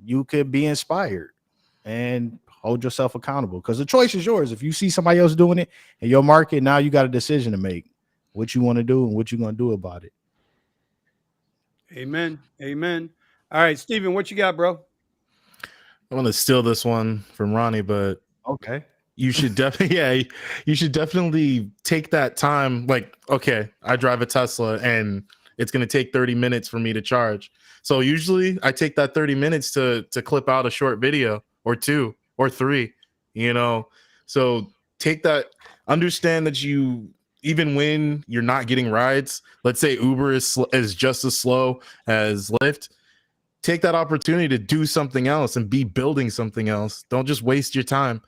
you could be inspired and hold yourself accountable, because the choice is yours. If you see somebody else doing it in your market, now you got a decision to make, what you want to do and what you're going to do about it. Amen. All right, Steven, what you got, bro? I want to steal this one from Ronnie, but okay. You should definitely, you should definitely take that time. Like, okay, I drive a Tesla and it's going to take 30 minutes for me to charge. So usually I take that 30 minutes to clip out a short video or 2 or 3, So take that, understand that you even when you're not getting rides, let's say Uber is just as slow as Lyft, take that opportunity to do something else and be building something else. Don't just waste your time.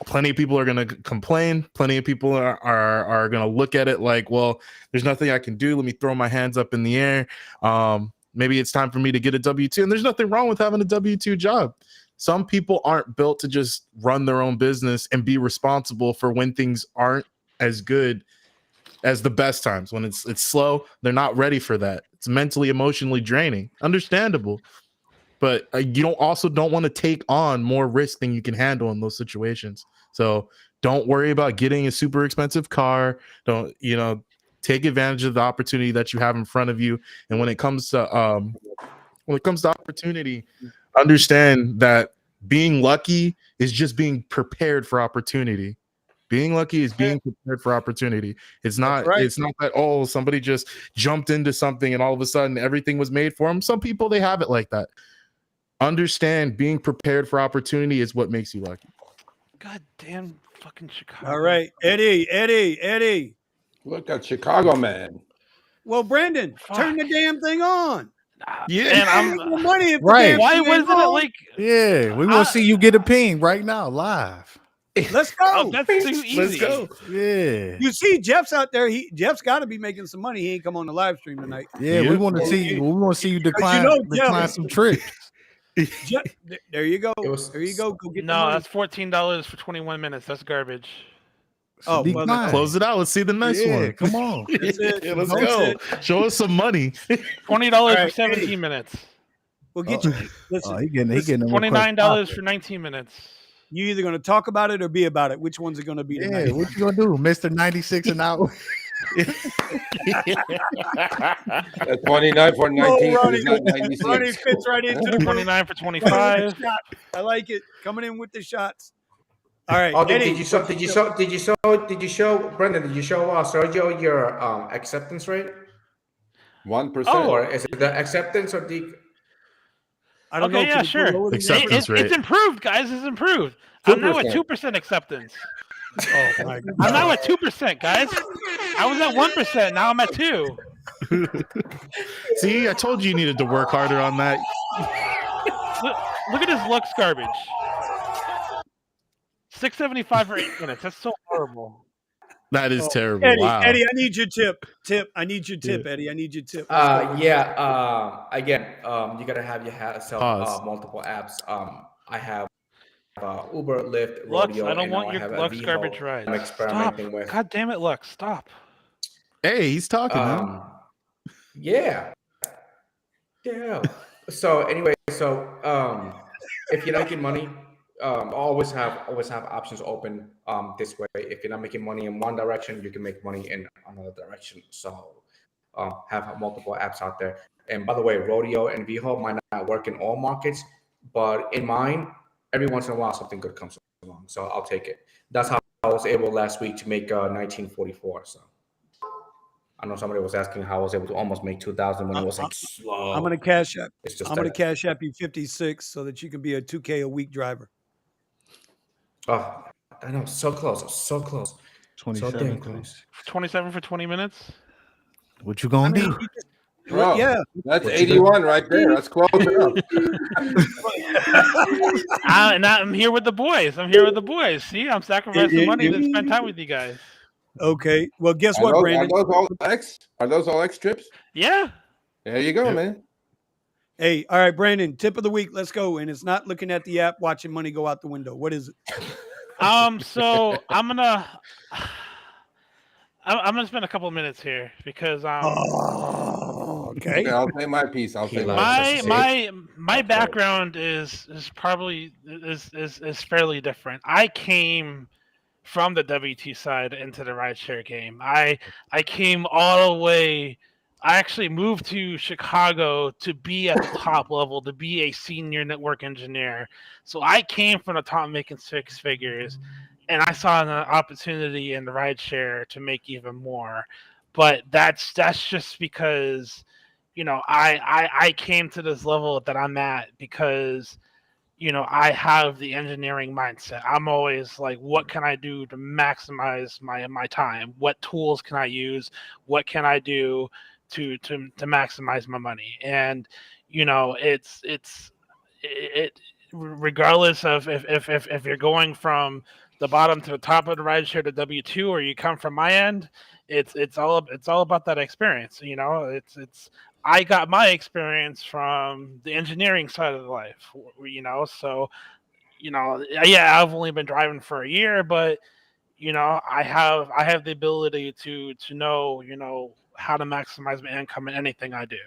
Plenty of people are going to complain. Plenty of people are going to look at it like, well, there's nothing I can do. Let me throw my hands up in the air. Maybe it's time for me to get a W-2. And there's nothing wrong with having a W-2 job. Some people aren't built to just run their own business and be responsible for when things aren't as good as the best times. When it's slow, they're not ready for that. It's mentally, emotionally draining. Understandable. But you don't want to take on more risk than you can handle in those situations. So don't worry about getting a super expensive car. Don't, take advantage of the opportunity that you have in front of you. And when it comes to opportunity, understand that being lucky is just being prepared for opportunity. Being lucky is being prepared for opportunity. It's not that, somebody just jumped into something and all of a sudden everything was made for them. Some people, they have it like that. Understand being prepared for opportunity is what makes you lucky. God damn fucking Chicago. All right, Eddie. Look at Chicago, man. Well, Brandon, turn the damn thing on. Yeah, and I'm money if right. The damn why thing wasn't ain't it on. like? Yeah, we want to see you get a ping right now, live. Let's go. Oh, that's too easy. Let's go. Yeah. You see, Jeff's out there. Jeff's got to be making some money. He ain't come on the live stream tonight. Yeah, we want to see you. We want to see you decline some trips. Jeff, there you go. There you go. Go get the No, money. that's $14 for 21 minutes. That's garbage. Oh, well, close it out. Let's see the next one. Come on. That's it. Yeah, let's That's go. it. Show us some money. $20 for 17 minutes. We'll get you. Listen, he getting $29 for 19 minutes. You either going to talk about it or be about it. Which one's it going to be tonight? Yeah, what you going to do, Mr. 96 an hour? At 29 for 19 Ronnie, is not 96. Ronnie fits right into the 29 for 25. I like it. Coming in with the shots. All right. Oh, Eddie, did you show Brendan? Did you show Sergio your acceptance rate? 1%. Or is it the acceptance or the? I don't know. Yeah, sure. Acceptance rate. It's improved, guys. It's improved. I'm now at 2% acceptance. Oh my God. I'm now at 2%, guys. I was at 1%. Now I'm at 2. See, I told you needed to work harder on that. Look at his looks garbage. 675 for 8 minutes. That's so horrible. That is terrible. Eddie, wow. Eddie, I need your tip. I need your tip, Eddie. I need your tip. Again, you gotta have yourself multiple apps. I have Uber, Lyft, Lux, Rodeo, I don't and want I your have Lux Vivo garbage ride. I'm experimenting with. God damn it, Lux, stop. Hey, he's talking. Man. Yeah. So anyway, if you're not making money, always have options open this way. If you're not making money in one direction, you can make money in another direction. So have multiple apps out there. And by the way, Rodeo and Vivo might not work in all markets, but in mine, every once in a while something good comes along. So I'll take it. That's how I was able last week to make 1944. So I know somebody was asking how I was able to almost make 2,000 when it was like slow. I'm gonna cash app. I'm gonna cash app you 56 so that you can be a 2K a week driver. Oh, I know, so close, so close. 27 so damn close. 27 for 20 minutes. What you gonna do? Bro, yeah, that's 81 right there. That's close enough. And I'm here with the boys. See, I'm sacrificing money to spend time with you guys. Okay. Well, guess what, Brandon? Are those all X? Are those all X trips? Yeah. There you go, man. Hey, all right, Brandon. Tip of the week. Let's go. And it's not looking at the app, watching money go out the window. What is it? So I'm gonna spend a couple of minutes here because okay. I'll say my piece. My background is probably fairly different. I came from the WT side into the RideShare game. I came all the way. I actually moved to Chicago to be at the top level, to be a senior network engineer. So I came from the top making 6 figures, and I saw an opportunity in the RideShare to make even more. But that's just because, I came to this level that I'm at because I have the engineering mindset. I'm always like, what can I do to maximize my time? What tools can I use? What can I do to maximize my money? And it regardless of if you're going from the bottom to the top of the rideshare to W-2, or you come from my end, it's all about that experience. It's I got my experience from the engineering side of life. So yeah, I've only been driving for a year, but I have the ability to know how to maximize my income in anything I do,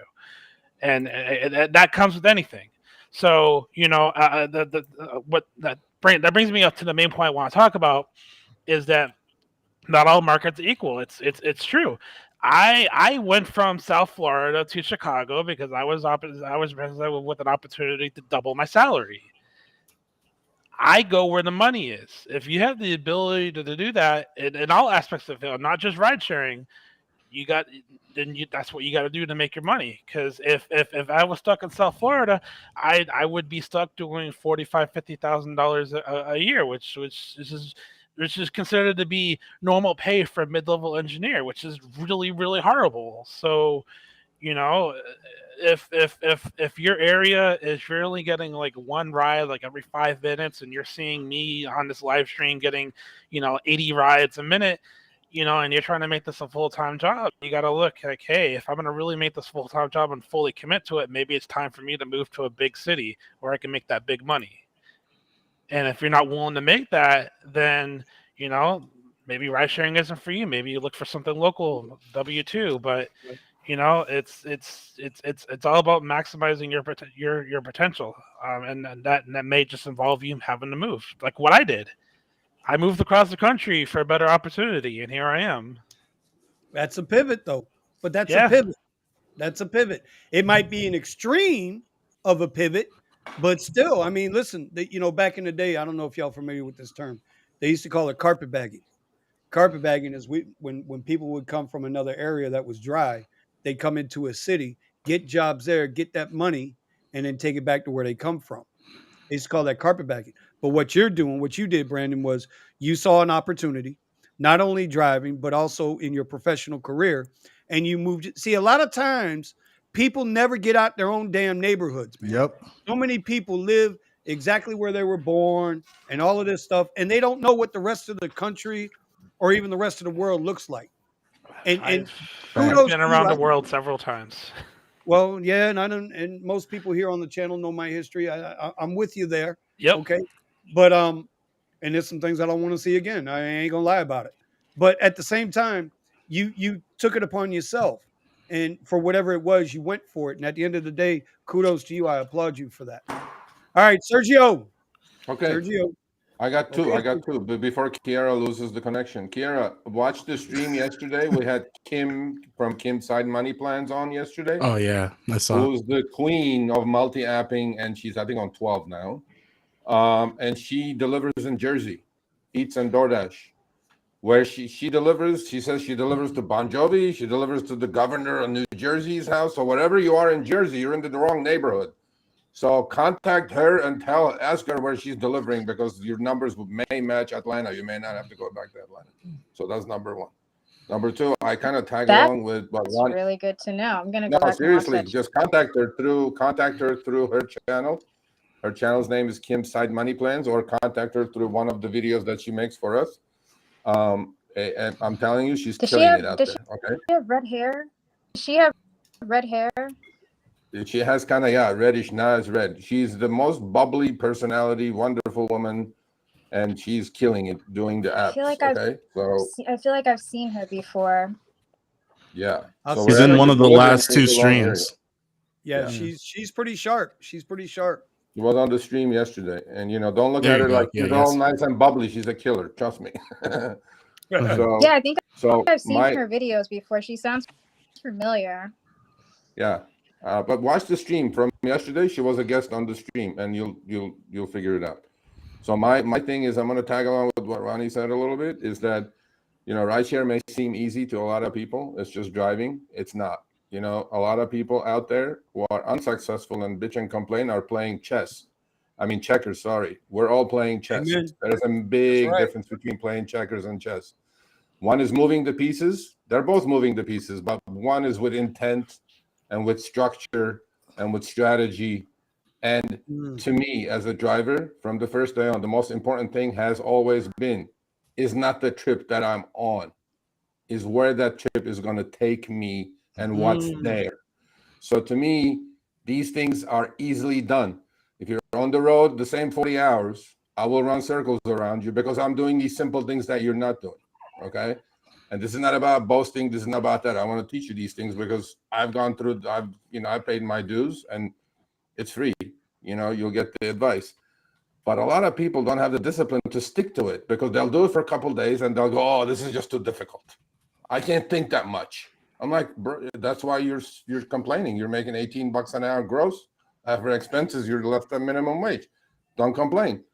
and that comes with anything. So that brings me up to the main point I want to talk about is that not all markets are equal. It's true. I went from South Florida to Chicago because I was presented with an opportunity to double my salary. I go where the money is. If you have the ability to do that in all aspects of it, not just ride sharing, you got that's what you got to do to make your money. Because if I was stuck in South Florida, I would be stuck doing $50,000 a year, which is considered to be normal pay for a mid-level engineer, which is really really horrible. So you know if your area is really getting like one ride like every 5 minutes, and you're seeing me on this live stream getting 80 rides a minute, and you're trying to make this a full-time job, you got to look like, hey, if I'm going to really make this full-time job and fully commit to it, maybe it's time for me to move to a big city where I can make that big money. And if you're not willing to make that, then maybe ride sharing isn't for you. Maybe you look for something local, W-2. But it's all about maximizing your potential, and that may just involve you having to move, like what I did. I moved across the country for a better opportunity, and here I am. That's a pivot, though. But that's a Yeah. pivot. That's a pivot. It might be an extreme of a pivot, but still, I mean, listen, back in the day, I don't know if y'all familiar with this term. They used to call it carpetbagging. Carpetbagging is when people would come from another area that was dry, they'd come into a city, get jobs there, get that money, and then take it back to where they come from. They used to call that carpetbagging. But what you're doing, what you did, Brandon, was you saw an opportunity, not only driving, but also in your professional career, and you moved. See, a lot of times people never get out their own damn neighborhoods, man. Yep. So many people live exactly where they were born and all of this stuff, and they don't know what the rest of the country or even the rest of the world looks like. And I've kudos been to you. around the world several times. Well, yeah, and I don't, and most people here on the channel know my history. I'm with you there. Yep. Okay, but and there's some things I don't want to see again. I ain't gonna lie about it. But at the same time, you took it upon yourself, and for whatever it was, you went for it. And at the end of the day, kudos to you. I applaud you for that. All right, Sergio. Okay. Sergio. I got two. Okay. I got two. But before Kiara loses the connection, Kiara, watch the stream yesterday. We had Kim from Kim Side Money Plans on yesterday. Oh yeah, I saw. Who's the queen of multi-apping, and she's I think on 12 now. And she delivers in Jersey, Eats and DoorDash. Where she delivers, she says she delivers to Bon Jovi, she delivers to the governor of New Jersey's house. So whatever you are in Jersey, you're into the wrong neighborhood. So contact her and ask her where she's delivering, because your numbers may match Atlanta. You may not have to go back to Atlanta. So that's number one. Number two, I kind of tag along with That's one. really good to know. I'm gonna No, go back seriously, and watch that. just contact her through her channel. Her channel's name is Kim Side Money Plans, or contact her through one of the videos that she makes for us. And I'm telling you, she's killing it out there. Okay. Does she have red hair? Does she have red hair? She has kind of reddish, not as red. She's the most bubbly personality, wonderful woman, and she's killing it doing the apps. I feel like I've seen her before. Yeah. So she's in one of the last two streams. Yeah, she's pretty sharp. She's pretty sharp. She was on the stream yesterday, and don't look at her like she's all nice and bubbly. She's a killer. Trust me. Yeah, I think I've seen her videos before. She sounds familiar. Yeah. But watch the stream from yesterday. She was a guest on the stream, and you'll figure it out. So my thing is, I'm going to tag along with what Ronnie said a little bit, is that rideshare may seem easy to a lot of people. It's just driving. It's not. A lot of people out there who are unsuccessful and bitch and complain are playing chess. I mean checkers. Sorry, we're all playing chess. Amen. There's a big right. difference between playing checkers and chess. One is moving the pieces. They're both moving the pieces, but one is with intent and with structure and with strategy. And to me, as a driver, from the first day on, the most important thing has always been is not the trip that I'm on, is where that trip is going to take me and what's there. So to me, these things are easily done. If you're on the road the same 40 hours, I will run circles around you because I'm doing these simple things that you're not doing. Okay. And this is not about boasting. This is not about that. I want to teach you these things because I've gone through, I paid my dues and it's free. You'll get the advice. But a lot of people don't have the discipline to stick to it because they'll do it for a couple of days and they'll go, oh, this is just too difficult. I can't think that much. I'm like, bro, that's why you're complaining. You're making $18 an hour gross. After expenses, you're less than minimum wage. Don't complain.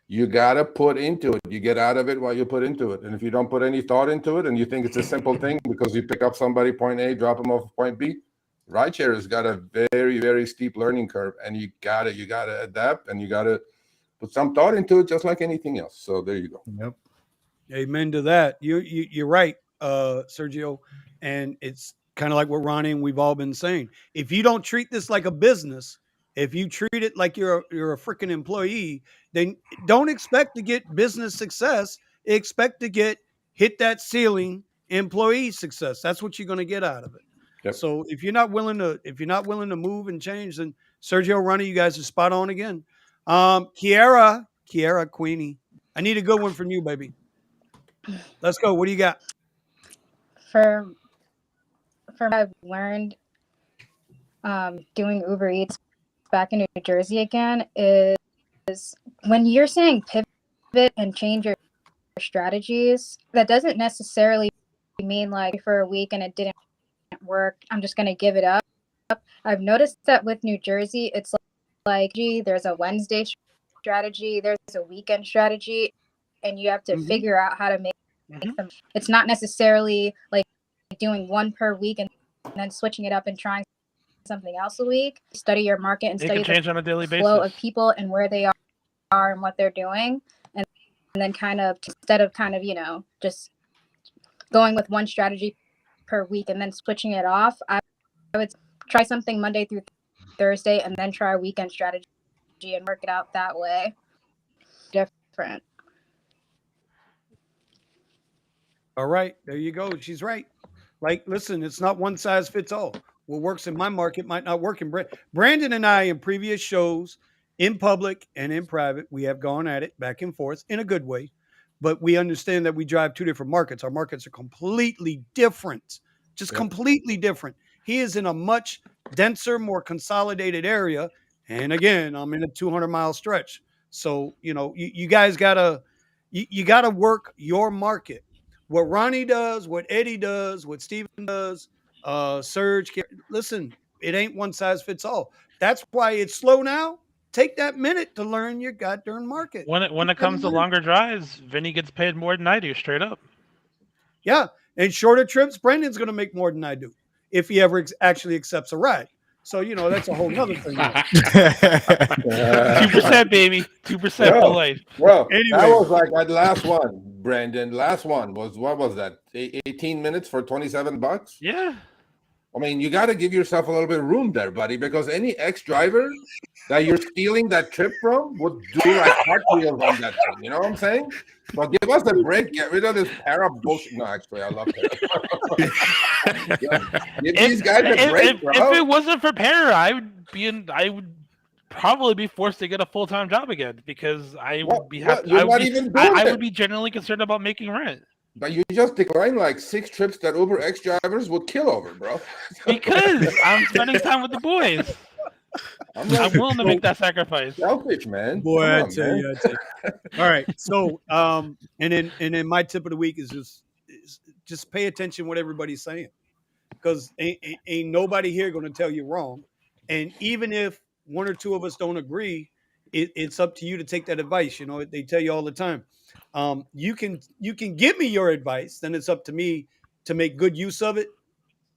You got to put into it. You get out of it what you put into it. And if you don't put any thought into it and you think it's a simple thing because you pick up somebody point A, drop them off point B, RideShare has got a very, very steep learning curve. And you got to adapt and you got to put some thought into it just like anything else. So there you go. Yep. Amen to that. You're right, Sergio. And it's kind of like what Ronnie and we've all been saying. If you don't treat this like a business, if you treat it like you're a freaking employee, then don't expect to get business success. Expect to hit that ceiling employee success. That's what you're going to get out of it. Yep. So if you're not willing to move and change, then Sergio, Ronnie, you guys are spot on again. Kiara Queenie, I need a good one from you, baby. Let's go. What do you got? For what I've learned doing Uber Eats back in New Jersey again is when you're saying pivot and change your strategies, that doesn't necessarily mean like for a week and it didn't work, I'm just going to give it up. I've noticed that with New Jersey, it's like there's a Wednesday strategy, there's a weekend strategy, and you have to figure out how to make them. It's not necessarily like doing one per week and then switching it up and trying something else a week. Study your market and study change on a daily flow basis of people and where they are and what they're doing, and then kind of instead of just going with one strategy per week and then switching it off, I would try something Monday through Thursday and then try a weekend strategy and work it out that way. Different. All right, there you go. She's right. Like, listen, it's not one size fits all. What works in my market might not work in Brandon and I in previous shows, in public and in private, we have gone at it back and forth in a good way. But we understand that we drive two different markets. Our markets are completely different, completely different. He is in a much denser, more consolidated area. And again, I'm in a 200-mile stretch. So, you guys you gotta work your market. What Ronnie does, what Eddie does, what Steven does, Serge, listen, it ain't one size fits all. That's why it's slow now. Take that minute to learn your goddamn market. When it comes to longer drives, Vinny gets paid more than I do, straight up. Yeah, and shorter trips, Brendan's going to make more than I do if he ever actually accepts a ride. So that's a whole nother thing. 2%, baby, 2% for life. Well, anyway. That was like that last one, Brandon. Last one was what was that? 18 minutes for $27? Yeah. I mean, you got to give yourself a little bit of room there, buddy, because any ex-driver that you're stealing that trip from would do like cartwheels on that thing. You know what I'm saying? So give us a break. Get rid of this para bullshit. No, actually, I love para. Give these guys a break, bro. If it wasn't for para, I would probably be forced to get a full-time job again because I would be genuinely concerned about making rent. But you just declined like 6 trips that Uber X drivers would kill over, bro. Because I'm spending time with the boys. I'm willing to make that sacrifice. Selfish, man. Boy, I tell you. All right. So, and then my tip of the week is just pay attention to what everybody's saying, because ain't nobody here going to tell you wrong. And even if one or two of us don't agree, it's up to you to take that advice. They tell you all the time. You can give me your advice, then it's up to me to make good use of it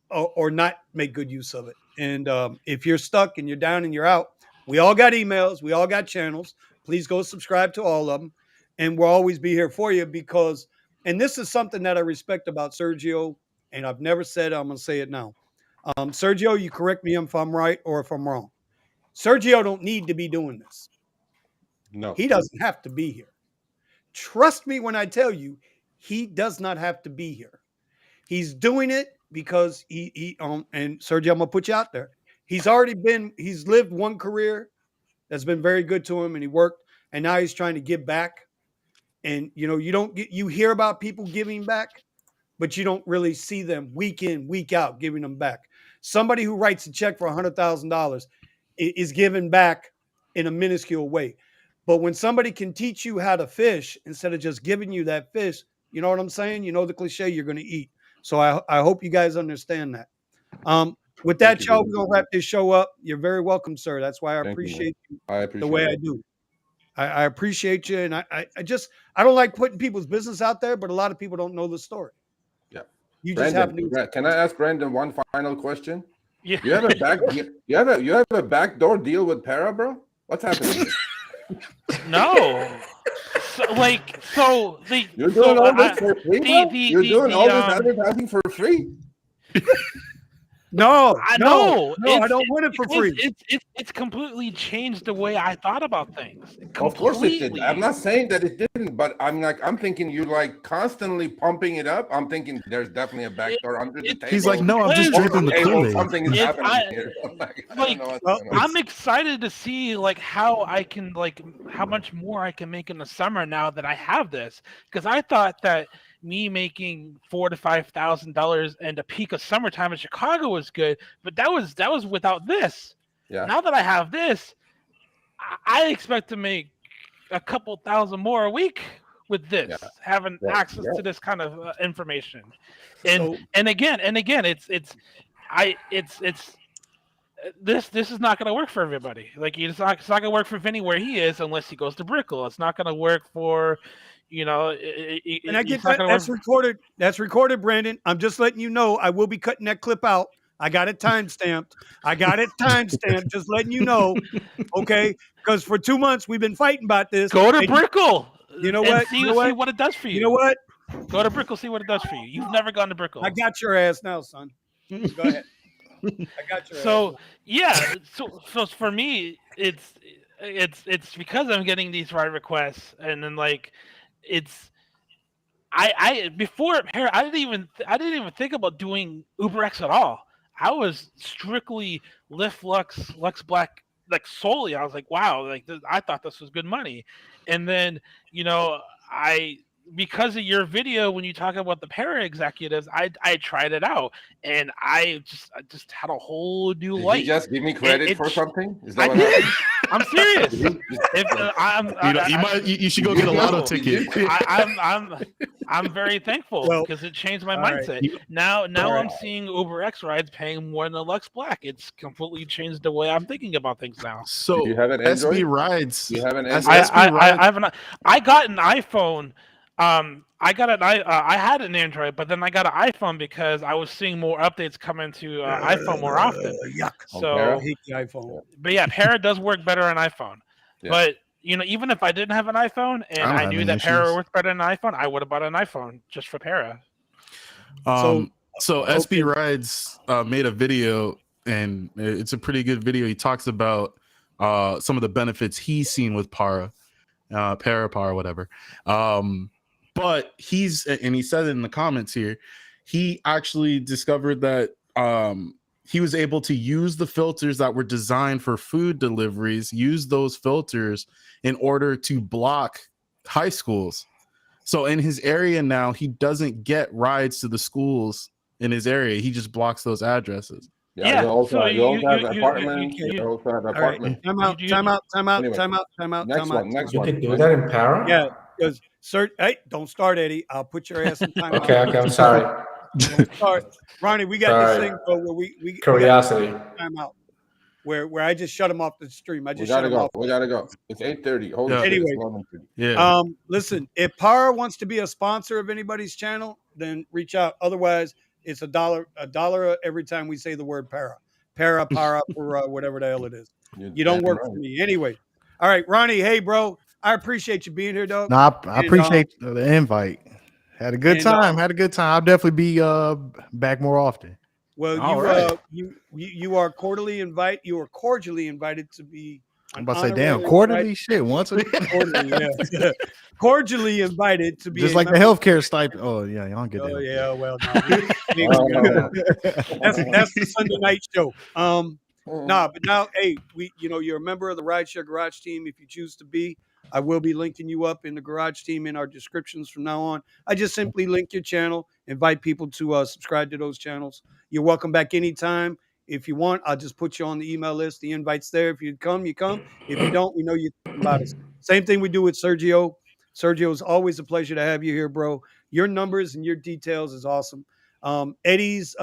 or not make good use of it. And if you're stuck and you're down and you're out, We all got emails. We all got channels. Please go subscribe to all of them. And we'll always be here for you because, and this is something that I respect about Sergio, and I've never said it, I'm going to say it now. Sergio, you correct me if I'm right or if I'm wrong. Sergio don't need to be doing this. No. He doesn't have to be here. Trust me when I tell you, he does not have to be here. He's doing it because and Sergio, I'm gonna put you out there. He's lived one career that's been very good to him, and he worked, and now he's trying to give back. And you hear about people giving back, but you don't really see them week in, week out giving them back. Somebody who writes a check for $100,000 is giving back in a minuscule way. But when somebody can teach you how to fish instead of just giving you that fish, you know what I'm saying? You know the cliche, you're going to eat. So I hope you guys understand that. With that, y'all, we're going to wrap this show up. You're very welcome, sir. That's why I appreciate you the way I do. I appreciate you. And I don't like putting people's business out there, but a lot of people don't know the story. Yeah. You Brandon, just have to. can I ask Brandon one final question? Yeah. You have a backdoor deal with Para, bro? What's happening here? No. You're doing all this for free, bro? You're doing all this advertising for free? No, I don't want it for free. It's completely changed the way I thought about things. Of course it did. I'm not saying that it didn't, but I'm thinking you're like constantly pumping it up. I'm thinking there's definitely a backdoor under the table. He's like, no, I'm just drinking the Kool-Aid. Something is happening here. I'm excited to see how I can how much more I can make in the summer now that I have this, because I thought that me making $4,000 to $5,000 and the peak of summertime in Chicago was good, but that was without this. Yeah. Now that I have this, I expect to make a couple thousand more a week with this, having access to this kind of information. And again, this is not going to work for everybody. It's not going to work for Vinny where he is unless he goes to Brickell. It's not going to work for. And I get that. That's recorded. That's recorded, Brandon. I'm just letting you know. I will be cutting that clip out. I got it time stamped. Just letting you know. Okay, because for 2 months we've been fighting about this. Go to Brickell. You know what? See what it does for you. You know what? Go to Brickell. See what it does for you. You've never gone to Brickell. I got your ass now, son. Go ahead. I got your ass. So for me, it's because I'm getting these ride requests, and then before Para, I didn't even think about doing UberX at all. I was strictly Lyft, Lux Black, solely. I was like, wow, I thought this was good money. And then, because of your video, when you talk about the Para executives, I tried it out, and I just had a whole new light. Did you just give me credit for something? Is that I what did. happened? I'm serious. You should go get a lotto ticket. I'm very thankful because it changed my mindset. Right. Now I'm seeing UberX rides paying more than the Lux Black. It's completely changed the way I'm thinking about things now. So you have an Android? SB Rides. You have an Android? I got an iPhone. I had an Android, but then I got an iPhone because I was seeing more updates come into iPhone more often. Yuck. So, I hate the iPhone. But yeah, Para does work better on iPhone. Yeah. But even if I didn't have an iPhone and I knew that Para worked better than an iPhone, I would have bought an iPhone just for Para. So SB Rides made a video, and it's a pretty good video. He talks about some of the benefits he's seen with Para, whatever. But he said it in the comments here, he actually discovered that he was able to use the filters that were designed for food deliveries, use those filters in order to block high schools. So in his area now, he doesn't get rides to the schools in his area. He just blocks those addresses. Yeah. You also have apartments. Time out. Next one. You can do that in Para? Yeah, because hey, don't start, Eddie. I'll put your ass in time. Okay, I'm sorry. Don't start. Ronnie, we got this thing where we curiosity. Time out. Where I just shut him off the stream. We gotta go. It's 8:30. Anyway, listen, if Para wants to be a sponsor of anybody's channel, then reach out. Otherwise, it's $1 every time we say the word Para. para for whatever the hell it is. You're You don't damn work right. for me anyway. All right, Ronnie. Hey, bro. I appreciate you being here, dog. No, I appreciate the invite. Had a good time. Had a good time. I'll definitely be back more often. Well, you are cordially invited. You are cordially invited to be. I'm about to say, damn, quarterly shit. Once a quarterly, yeah. Cordially invited to be just like the healthcare stipend. Oh yeah, y'all don't get that. Oh yeah, well, no, that's the Sunday night show. But now, hey, you're a member of the RideShare Garage team. If you choose to be, I will be linking you up in the Garage team in our descriptions from now on. I just simply link your channel, invite people to subscribe to those channels. You're welcome back anytime. If you want, I'll just put you on the email list. The invite's there. If you come, you come. If you don't, we know you're thinking about us. Same thing we do with Sergio. Sergio, it's always a pleasure to have you here, bro. Your numbers and your details is awesome. Eddie's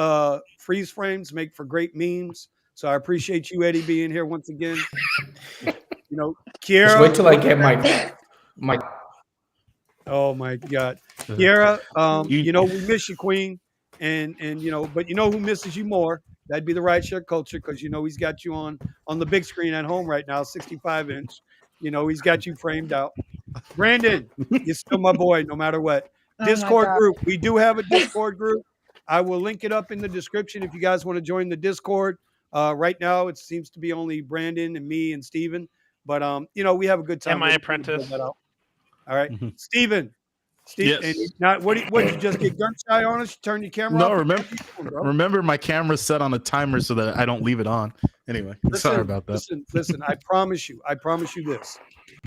freeze frames make for great memes. So I appreciate you, Eddie, being here once again. Kiera. Just wait till I get my. Oh my God, Kiera. We miss you, Queen, and but who misses you more? That'd be the RideShare culture, because he's got you on the big screen at home right now, 65-inch. He's got you framed out. Brandon, you're still my boy, no matter what. Discord group. We do have a Discord group. I will link it up in the description if you guys want to join the Discord. Right now, it seems to be only Brandon and me and Steven. But, we have a good time. And my apprentice. All right. Mm-hmm. Steven. Yes. What did you just get gun shy on us? Turn your camera off? No, remember my camera's set on a timer so that I don't leave it on. Anyway, sorry about that. Listen, I promise you this.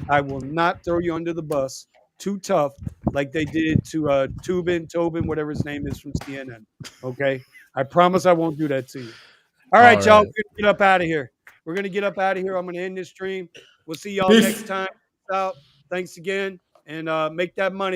I will not throw you under the bus too tough like they did to Tobin, whatever his name is from CNN. Okay? I promise I won't do that to you. All right, y'all. We're going to get up out of here. I'm going to end this stream. We'll see y'all next time. Out. Thanks again. And make that money.